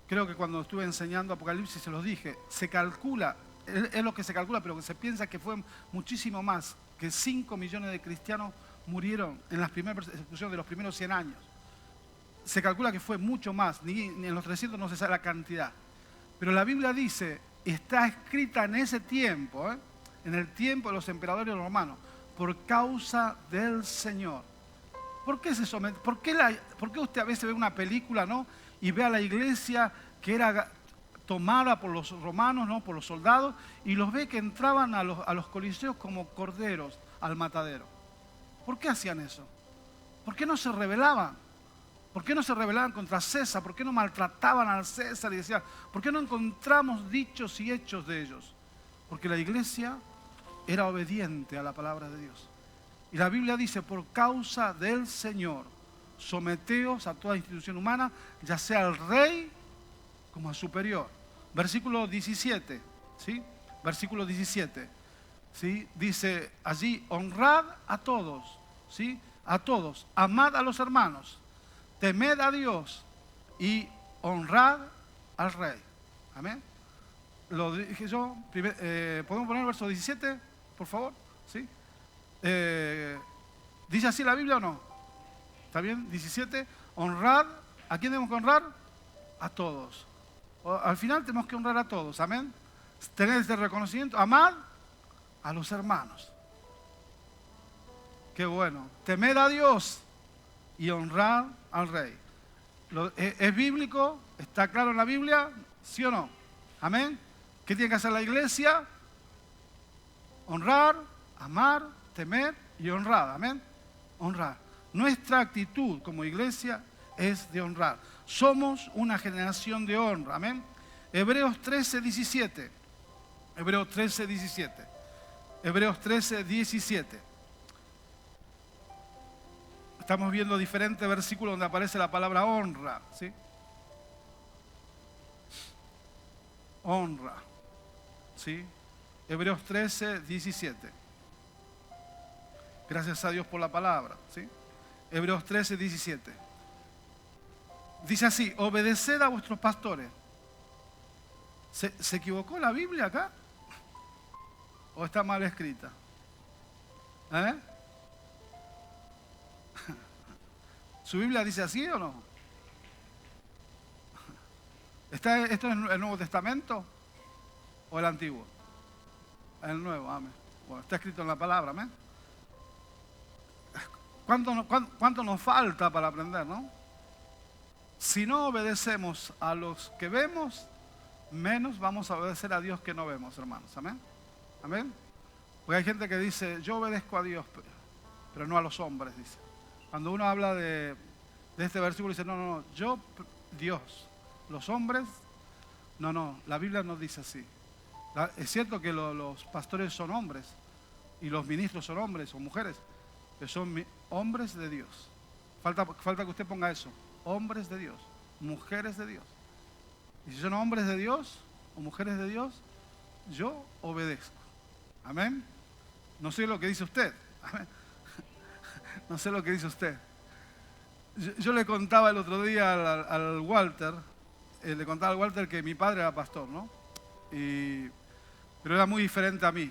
Creo que cuando estuve enseñando Apocalipsis se los dije, se calcula, es lo que se calcula, pero que se piensa que fue muchísimo más, que 5 millones de cristianos murieron en las primeras persecuciones de los primeros 100 años. Se calcula que fue mucho más, ni en los 300 no se sabe la cantidad. Pero la Biblia dice, está escrita en ese tiempo, en el tiempo de los emperadores romanos, por causa del Señor. ¿Por qué se somete? ¿Por qué usted a veces ve una película, ¿no? Y ve a la iglesia que era tomada por los romanos, ¿no? Por los soldados, y los ve que entraban a los coliseos como corderos al matadero? ¿Por qué hacían eso? ¿Por qué no se rebelaban? ¿Por qué no se rebelaban contra César? ¿Por qué no maltrataban al César y decían, ¿por qué no encontramos dichos y hechos de ellos? Porque la iglesia era obediente a la palabra de Dios. Y la Biblia dice, por causa del Señor, someteos a toda institución humana, ya sea al rey como al superior. Versículo 17, ¿sí? Versículo 17, ¿sí? Dice allí, honrad a todos, ¿sí? A todos, amad a los hermanos, temed a Dios y honrad al rey. Amén. Lo dije yo. ¿Podemos poner el verso 17, por favor? ¿Sí? ¿Dice así la Biblia o no? ¿Está bien? 17. Honrad. ¿A quién tenemos que honrar? A todos. Al final tenemos que honrar a todos. Amén. Tener este reconocimiento. Amad a los hermanos. Qué bueno. Temed a Dios y honrad al rey. ¿Es bíblico? ¿Está claro en la Biblia? ¿Sí o no? Amén. ¿Qué tiene que hacer la iglesia? Honrar, amar, temer y honrar. Amén. Honrar. Nuestra actitud como iglesia es de honrar. Somos una generación de honra. Amén. Hebreos 13, 17. Hebreos 13, 17. Hebreos 13, 17. Estamos viendo diferentes versículos donde aparece la palabra honra, ¿sí? Honra, ¿sí? Hebreos 13, 17. Gracias a Dios por la palabra, ¿sí? Hebreos 13, 17. Dice así, obedeced a vuestros pastores. ¿Se equivocó la Biblia acá? ¿O está mal escrita? ¿Su Biblia dice así o no? ¿Esto es el Nuevo Testamento o el Antiguo? El Nuevo, amén. Bueno, está escrito en la palabra, amén. ¿Cuánto nos falta para aprender, no? Si no obedecemos a los que vemos, menos vamos a obedecer a Dios que no vemos, hermanos, amén. Amén. Porque hay gente que dice, yo obedezco a Dios, pero no a los hombres, dice. Cuando uno habla de este versículo, dice, no, yo, Dios, los hombres, no, la Biblia no dice así. Es cierto que los pastores son hombres, y los ministros son hombres o mujeres, pero son hombres de Dios. Falta que usted ponga eso, hombres de Dios, mujeres de Dios. Y si son hombres de Dios o mujeres de Dios, yo obedezco. Amén. No sé lo que dice usted. Amén. No sé lo que dice usted. Yo le contaba el otro día al Walter, que mi padre era pastor, ¿no? Pero era muy diferente a mí,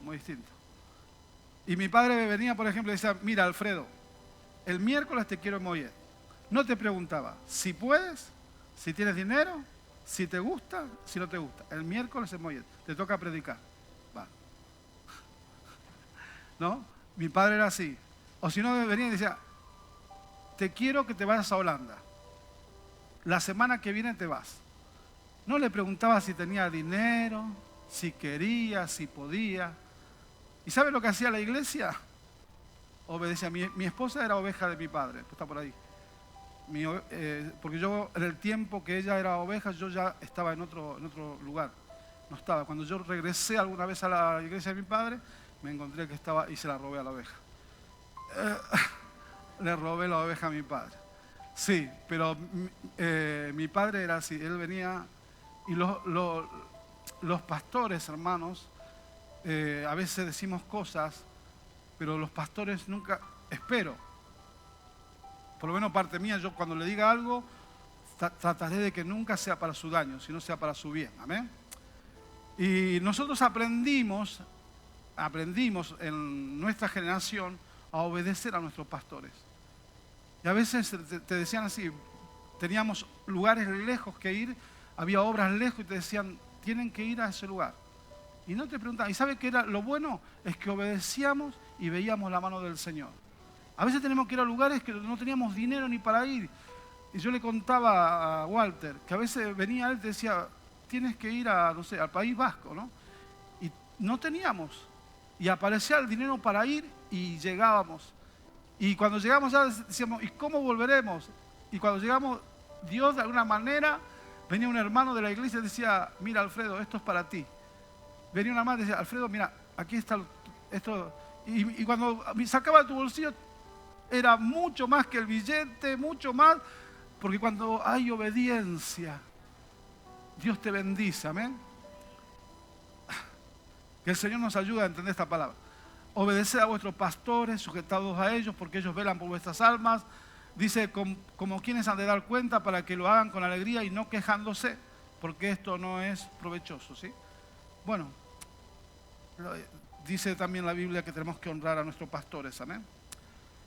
muy distinto. Y mi padre me venía, por ejemplo, y decía, mira, Alfredo, el miércoles te quiero en Mollet. No te preguntaba si puedes, si tienes dinero, si te gusta, si no te gusta. El miércoles en Mollet, te toca predicar. Va. ¿No? Mi padre era así. O si no, me venía y decía, te quiero que te vayas a Holanda. La semana que viene te vas. No le preguntaba si tenía dinero, si quería, si podía. ¿Y sabe lo que hacía la iglesia? Obedecía. Mi esposa era oveja de mi padre, está por ahí. Porque yo, en el tiempo que ella era oveja, yo ya estaba en otro lugar. No estaba. Cuando yo regresé alguna vez a la iglesia de mi padre, me encontré que estaba y se la robé a la oveja. Le robé la oveja a mi padre. Sí, pero mi padre era así. Él venía y los pastores, hermanos, a veces decimos cosas, pero los pastores nunca, espero, por lo menos parte mía, yo cuando le diga algo, trataré de que nunca sea para su daño, sino sea para su bien. Amén. Y nosotros aprendimos aprendimos en nuestra generación a obedecer a nuestros pastores. Y a veces te decían así, teníamos lugares lejos que ir, había obras lejos y te decían, tienen que ir a ese lugar. Y no te preguntaban, ¿y sabe qué era lo bueno? Es que obedecíamos y veíamos la mano del Señor. A veces tenemos que ir a lugares que no teníamos dinero ni para ir. Y yo le contaba a Walter que a veces venía él y te decía, tienes que ir a, no sé, al País Vasco, ¿no? Y no teníamos. Y aparecía el dinero para ir y llegábamos. Y cuando llegamos ya decíamos, ¿y cómo volveremos? Y cuando llegamos, Dios de alguna manera, venía un hermano de la iglesia y decía, mira Alfredo, esto es para ti. Venía una madre y decía, Alfredo, mira, aquí está esto. Y cuando sacaba de tu bolsillo, era mucho más que el billete, mucho más, porque cuando hay obediencia, Dios te bendice, amén. Que el Señor nos ayude a entender esta palabra. Obedeced a vuestros pastores, sujetados a ellos, porque ellos velan por vuestras almas. Dice, como quienes han de dar cuenta para que lo hagan con alegría y no quejándose, porque esto no es provechoso, ¿sí? Bueno, dice también la Biblia que tenemos que honrar a nuestros pastores, amén.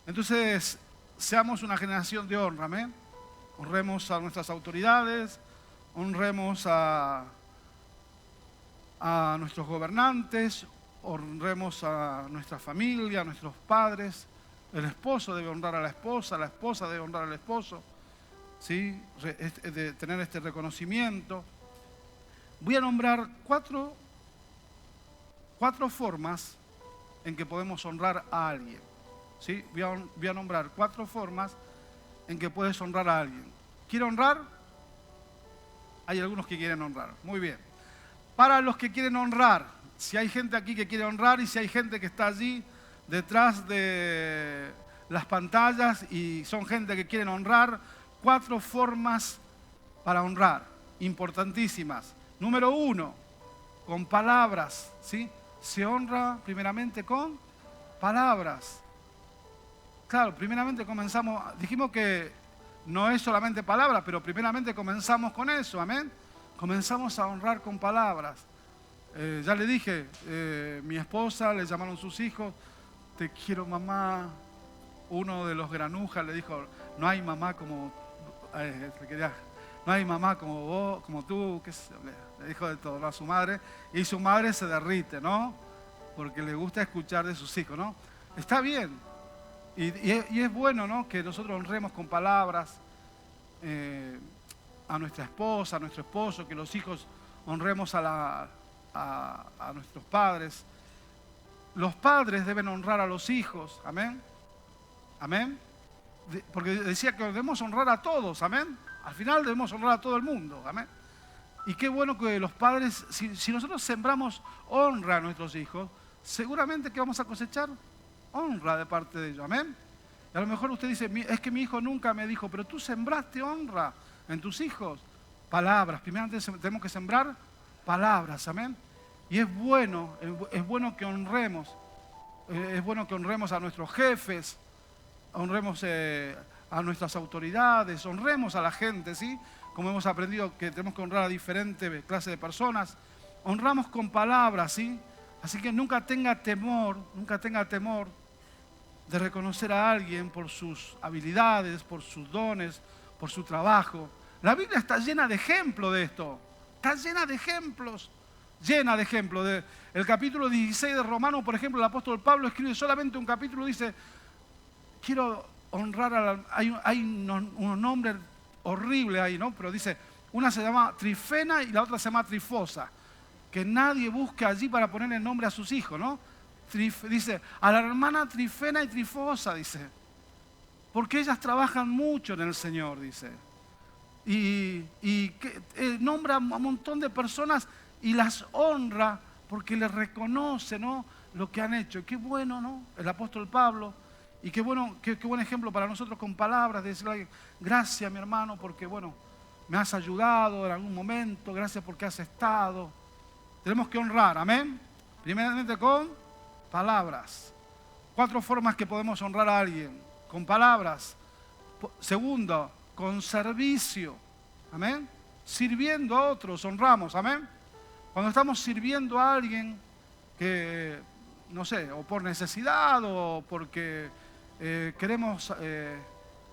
Entonces, seamos una generación de honra, amén. Honremos a nuestras autoridades, honremos a nuestros gobernantes, honremos a nuestra familia, a nuestros padres. El esposo debe honrar a la esposa debe honrar al esposo, ¿sí? De tener este reconocimiento. Voy a nombrar cuatro formas en que podemos honrar a alguien, ¿sí? Voy a nombrar 4 formas en que puedes honrar a alguien. ¿Quiere honrar? Hay algunos que quieren honrar. Muy bien. Para los que quieren honrar, si hay gente aquí que quiere honrar y si hay gente que está allí detrás de las pantallas y son gente que quieren honrar, 4 formas para honrar, importantísimas. Número 1, con palabras, ¿sí? Se honra primeramente con palabras. Claro, primeramente dijimos que no es solamente palabras, pero primeramente comenzamos con eso, amén. Comenzamos a honrar con palabras. Ya le dije, mi esposa, le llamaron sus hijos, te quiero mamá. Uno de los granujas le dijo, no hay mamá como, no hay mamá como vos, como tú, le dijo de todo, ¿no? A su madre, y su madre se derrite, ¿no? Porque le gusta escuchar de sus hijos, ¿no? Está bien, y es bueno, ¿no? Que nosotros honremos con palabras a nuestra esposa, a nuestro esposo, que los hijos honremos a nuestros padres. Los padres deben honrar a los hijos, amén. Amén. Porque decía que debemos honrar a todos, amén. Al final debemos honrar a todo el mundo, amén. Y qué bueno que los padres, si nosotros sembramos honra a nuestros hijos, seguramente que vamos a cosechar honra de parte de ellos, amén. Y a lo mejor usted dice, es que mi hijo nunca me dijo, pero tú sembraste honra en tus hijos. Palabras, primeramente tenemos que sembrar palabras, amén. Y es bueno que honremos, a nuestros jefes, honremos a nuestras autoridades, honremos a la gente, ¿sí? Como hemos aprendido que tenemos que honrar a diferentes clases de personas, honramos con palabras, ¿sí? Así que nunca tenga temor de reconocer a alguien por sus habilidades, por sus dones, por su trabajo. La Biblia está llena de ejemplos de esto, está llena de ejemplos. El capítulo 16 de Romanos, por ejemplo, el apóstol Pablo escribe solamente un capítulo, dice, quiero honrar hay unos nombres horribles ahí, ¿no? Pero dice, una se llama Trifena y la otra se llama Trifosa, que nadie busque allí para ponerle nombre a sus hijos, ¿no? Dice, a la hermana Trifena y Trifosa, dice, porque ellas trabajan mucho en el Señor, dice. Y nombra a un montón de personas y las honra porque les reconoce, ¿no? Lo que han hecho. Qué bueno, ¿no? El apóstol Pablo. Y qué bueno, qué buen ejemplo para nosotros con palabras, de decirle, gracias mi hermano, porque bueno, me has ayudado en algún momento, gracias porque has estado. Tenemos que honrar, amén. Primeramente con palabras. 4 formas que podemos honrar a alguien, con palabras. Segundo, con servicio, amén. Sirviendo a otros, honramos, amén. Cuando estamos sirviendo a alguien que no sé, o por necesidad o porque queremos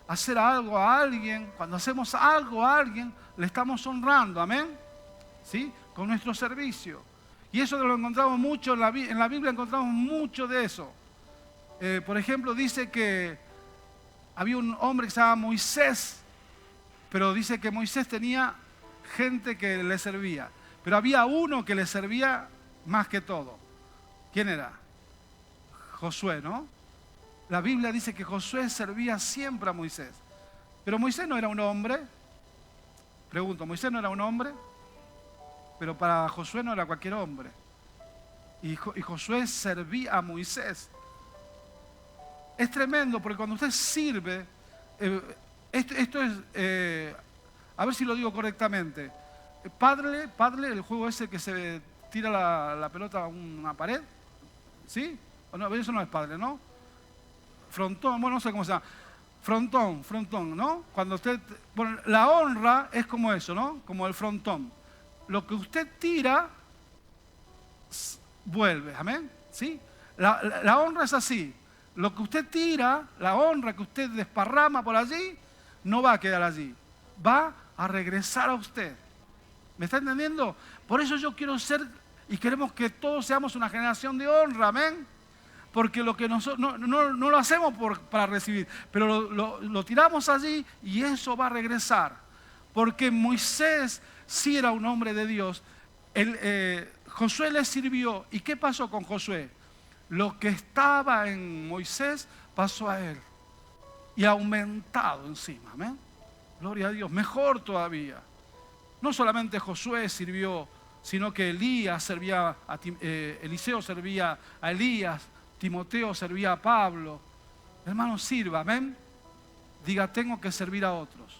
hacer algo a alguien. Cuando hacemos algo a alguien, le estamos honrando, amén, ¿sí? Con nuestro servicio. Y eso lo encontramos mucho en la Biblia, encontramos mucho de eso. Por ejemplo, dice que había un hombre que se llama Moisés, pero dice que Moisés tenía gente que le servía. Pero había uno que le servía más que todo. ¿Quién era? Josué, ¿no? La Biblia dice que Josué servía siempre a Moisés. Pero Moisés no era un hombre. Pregunto, ¿Moisés no era un hombre? Pero para Josué no era cualquier hombre. Y Josué servía a Moisés. Es tremendo porque cuando usted sirve, esto es, a ver si lo digo correctamente. Padre, el juego ese que se tira la pelota a una pared, ¿sí? O no, eso no es padre, ¿no? Frontón, bueno, no sé cómo se llama. Frontón, ¿no? Cuando usted, bueno, la honra es como eso, ¿no? Como el frontón. Lo que usted tira, vuelve, amén, ¿sí? La honra es así. Lo que usted tira, la honra que usted desparrama por allí, no va a quedar allí. Va a regresar a usted. ¿Me está entendiendo? Por eso yo quiero ser y queremos que todos seamos una generación de honra, amén. Porque lo que nosotros no lo hacemos para recibir, pero lo tiramos allí y eso va a regresar. Porque Moisés sí era un hombre de Dios. Josué le sirvió. ¿Y qué pasó con Josué? Lo que estaba en Moisés pasó a él. Y aumentado encima, amén. Gloria a Dios, mejor todavía. No solamente Josué sirvió, sino que Eliseo servía a Elías, Timoteo servía a Pablo. Hermano, sirva, amén. Diga, tengo que servir a otros.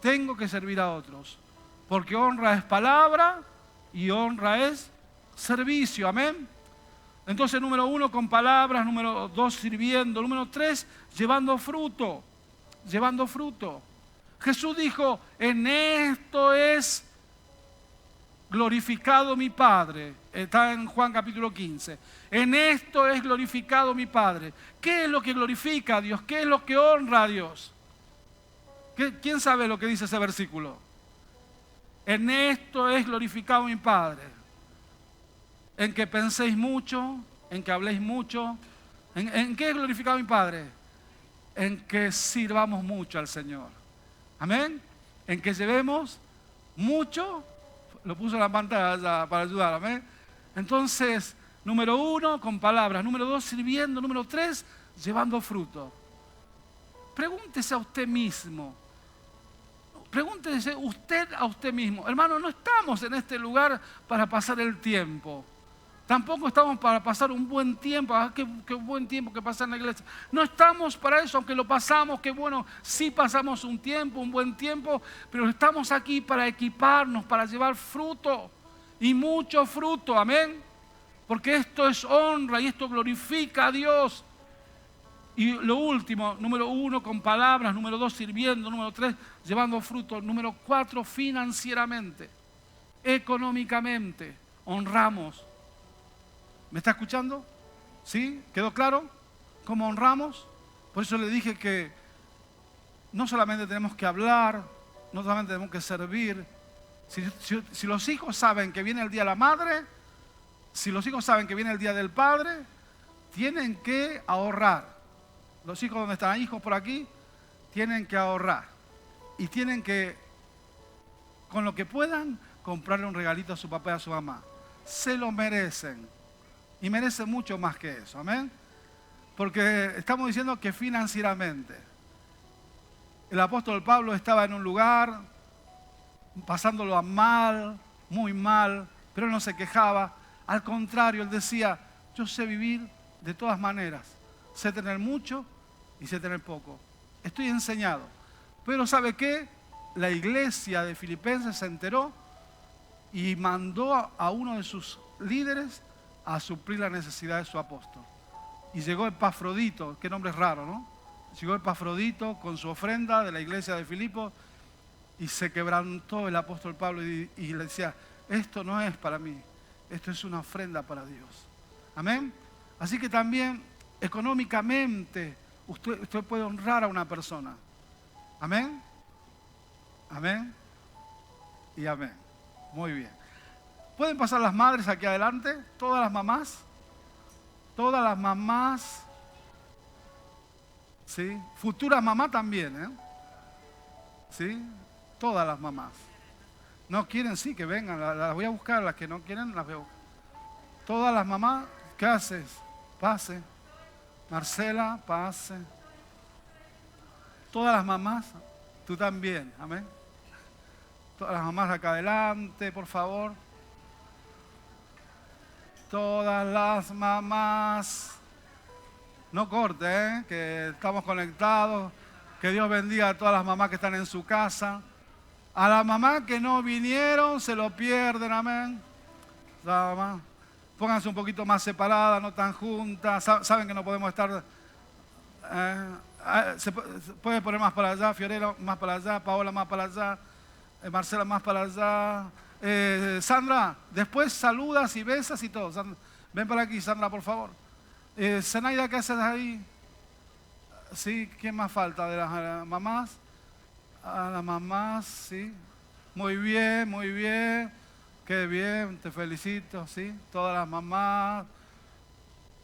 Tengo que servir a otros. Porque honra es palabra y honra es servicio, amén. Entonces, número 1, con palabras. Número 2, sirviendo. Número 3, llevando fruto. Llevando fruto. Jesús dijo, en esto es glorificado mi Padre. Está en Juan capítulo 15. En esto es glorificado mi Padre. ¿Qué es lo que glorifica a Dios? ¿Qué es lo que honra a Dios? ¿Quién sabe lo que dice ese versículo? En esto es glorificado mi Padre. En que penséis mucho, en que habléis mucho. ¿En qué es glorificado mi Padre? En que sirvamos mucho al Señor. Amén. En que llevemos mucho. Lo puso en la pantalla para ayudar, amén. Entonces, número 1, con palabras. Número 2, sirviendo. Número 3, llevando fruto. Pregúntese a usted mismo. Pregúntese usted a usted mismo. Hermano, no estamos en este lugar para pasar el tiempo. Tampoco estamos para pasar un buen tiempo. Qué buen tiempo que pasa en la iglesia. No estamos para eso, aunque lo pasamos, qué bueno, sí pasamos un tiempo, un buen tiempo, pero estamos aquí para equiparnos, para llevar fruto y mucho fruto, amén. Porque esto es honra y esto glorifica a Dios. Y lo último, número 1, con palabras. Número 2, sirviendo. Número 3, llevando fruto. Número 4, financieramente, económicamente, honramos. ¿Me está escuchando? ¿Sí? ¿Quedó claro cómo honramos? Por eso le dije que no solamente tenemos que hablar, no solamente tenemos que servir. Si los hijos saben que viene el día de la madre, si los hijos saben que viene el día del padre, tienen que ahorrar. Los hijos, ¿dónde están? Hijos por aquí, tienen que ahorrar. Y tienen que, con lo que puedan, comprarle un regalito a su papá y a su mamá. Se lo merecen. Y merece mucho más que eso, amén. Porque estamos diciendo que financieramente. El apóstol Pablo estaba en un lugar, pasándolo mal, muy mal, pero él no se quejaba. Al contrario, él decía, yo sé vivir de todas maneras. Sé tener mucho y sé tener poco. Estoy enseñado. Pero ¿sabe qué? La iglesia de Filipenses se enteró y mandó a uno de sus líderes a suplir la necesidad de su apóstol. Y llegó Epafrodito, qué nombre raro, ¿no? Llegó Epafrodito con su ofrenda de la iglesia de Filipos y se quebrantó el apóstol Pablo y le decía, esto no es para mí, esto es una ofrenda para Dios. Amén. Así que también económicamente usted puede honrar a una persona. Amén. Amén. Y amén. Muy bien. ¿Pueden pasar las madres aquí adelante? Todas las mamás. Todas las mamás. ¿Sí? Futuras mamás también, ¿eh? ¿Sí? Todas las mamás. No quieren, sí, que vengan. Las voy a buscar. Las que no quieren, las voy a buscar. Todas las mamás, ¿qué haces? Pase. Marcela, pase. Todas las mamás, tú también. Amén. Todas las mamás acá adelante, por favor. Todas las mamás. No corte, que estamos conectados. Que Dios bendiga a todas las mamás que están en su casa. A las mamás que no vinieron, se lo pierden, amén. Mamá, pónganse un poquito más separadas, no tan juntas. Saben que no podemos estar... se puede poner más para allá, Fiorella más para allá, Paola más para allá, Marcela más para allá. Sandra, después saludas y besas y todo. Ven para aquí, Sandra, por favor. Zenaida, ¿qué haces ahí? Sí, ¿quién más falta de las mamás? A las mamás, sí. Muy bien, muy bien. Qué bien, te felicito, sí. Todas las mamás.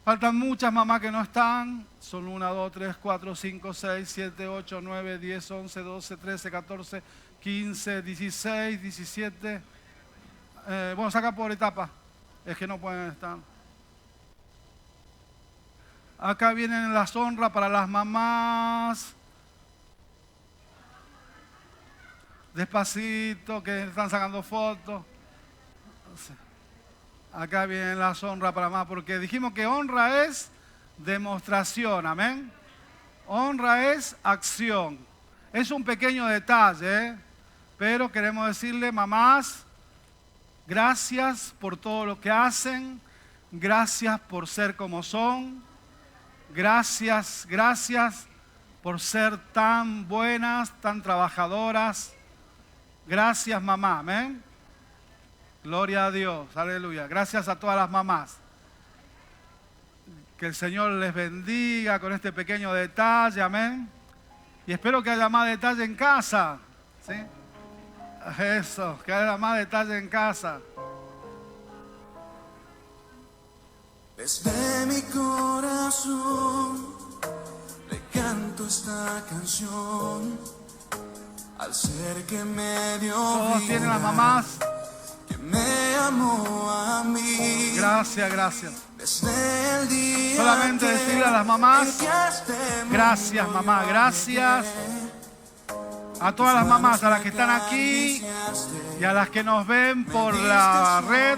Faltan muchas mamás que no están. Son 1, 2, 3, 4, 5, 6, 7, 8, 9, 10, 11, 12, 13, 14, 15, 16, 17. Bueno, saca por etapa. Es que no pueden estar. Acá vienen las honras para las mamás. Despacito, que están sacando fotos. Acá vienen las honras para mamás, porque dijimos que honra es demostración, amén. Honra es acción. Es un pequeño detalle, pero queremos decirle, mamás, gracias por todo lo que hacen. Gracias por ser como son. Gracias, gracias por ser tan buenas, tan trabajadoras. Gracias, mamá, amén. Gloria a Dios, aleluya. Gracias a todas las mamás. Que el Señor les bendiga con este pequeño detalle, amén. Y espero que haya más detalle en casa, ¿sí? Eso, que haya más detalle en casa. Desde mi corazón le canto esta canción al ser que me dio Todos vida, tienen las mamás. que me amó a mí. Gracias, gracias. Desde el día Solamente decirle a las mamás, gracias gracias mamá, gracias. A todas las mamás, a las que están aquí y a las que nos ven por la red.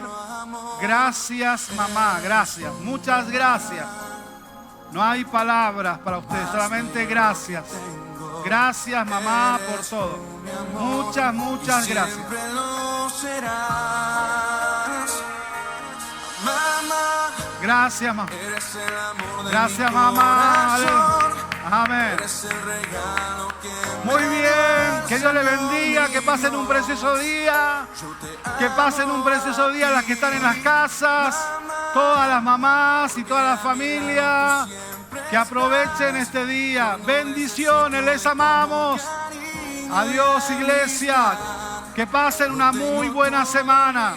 Gracias mamá, gracias. Muchas gracias. No hay palabras para ustedes, solamente gracias. Gracias mamá por todo. Muchas, muchas gracias. Siempre lo serás, mamá. Gracias mamá. Eres el amor de Gracias mi mamá. corazón. Amén. Eres el regalo que Muy bien, que Dios les bendiga, que pasen un precioso día, que pasen un precioso día las que están en las casas, todas las mamás y toda la familia, que aprovechen este día. Bendiciones, les amamos. Adiós, iglesia, que pasen una muy buena semana.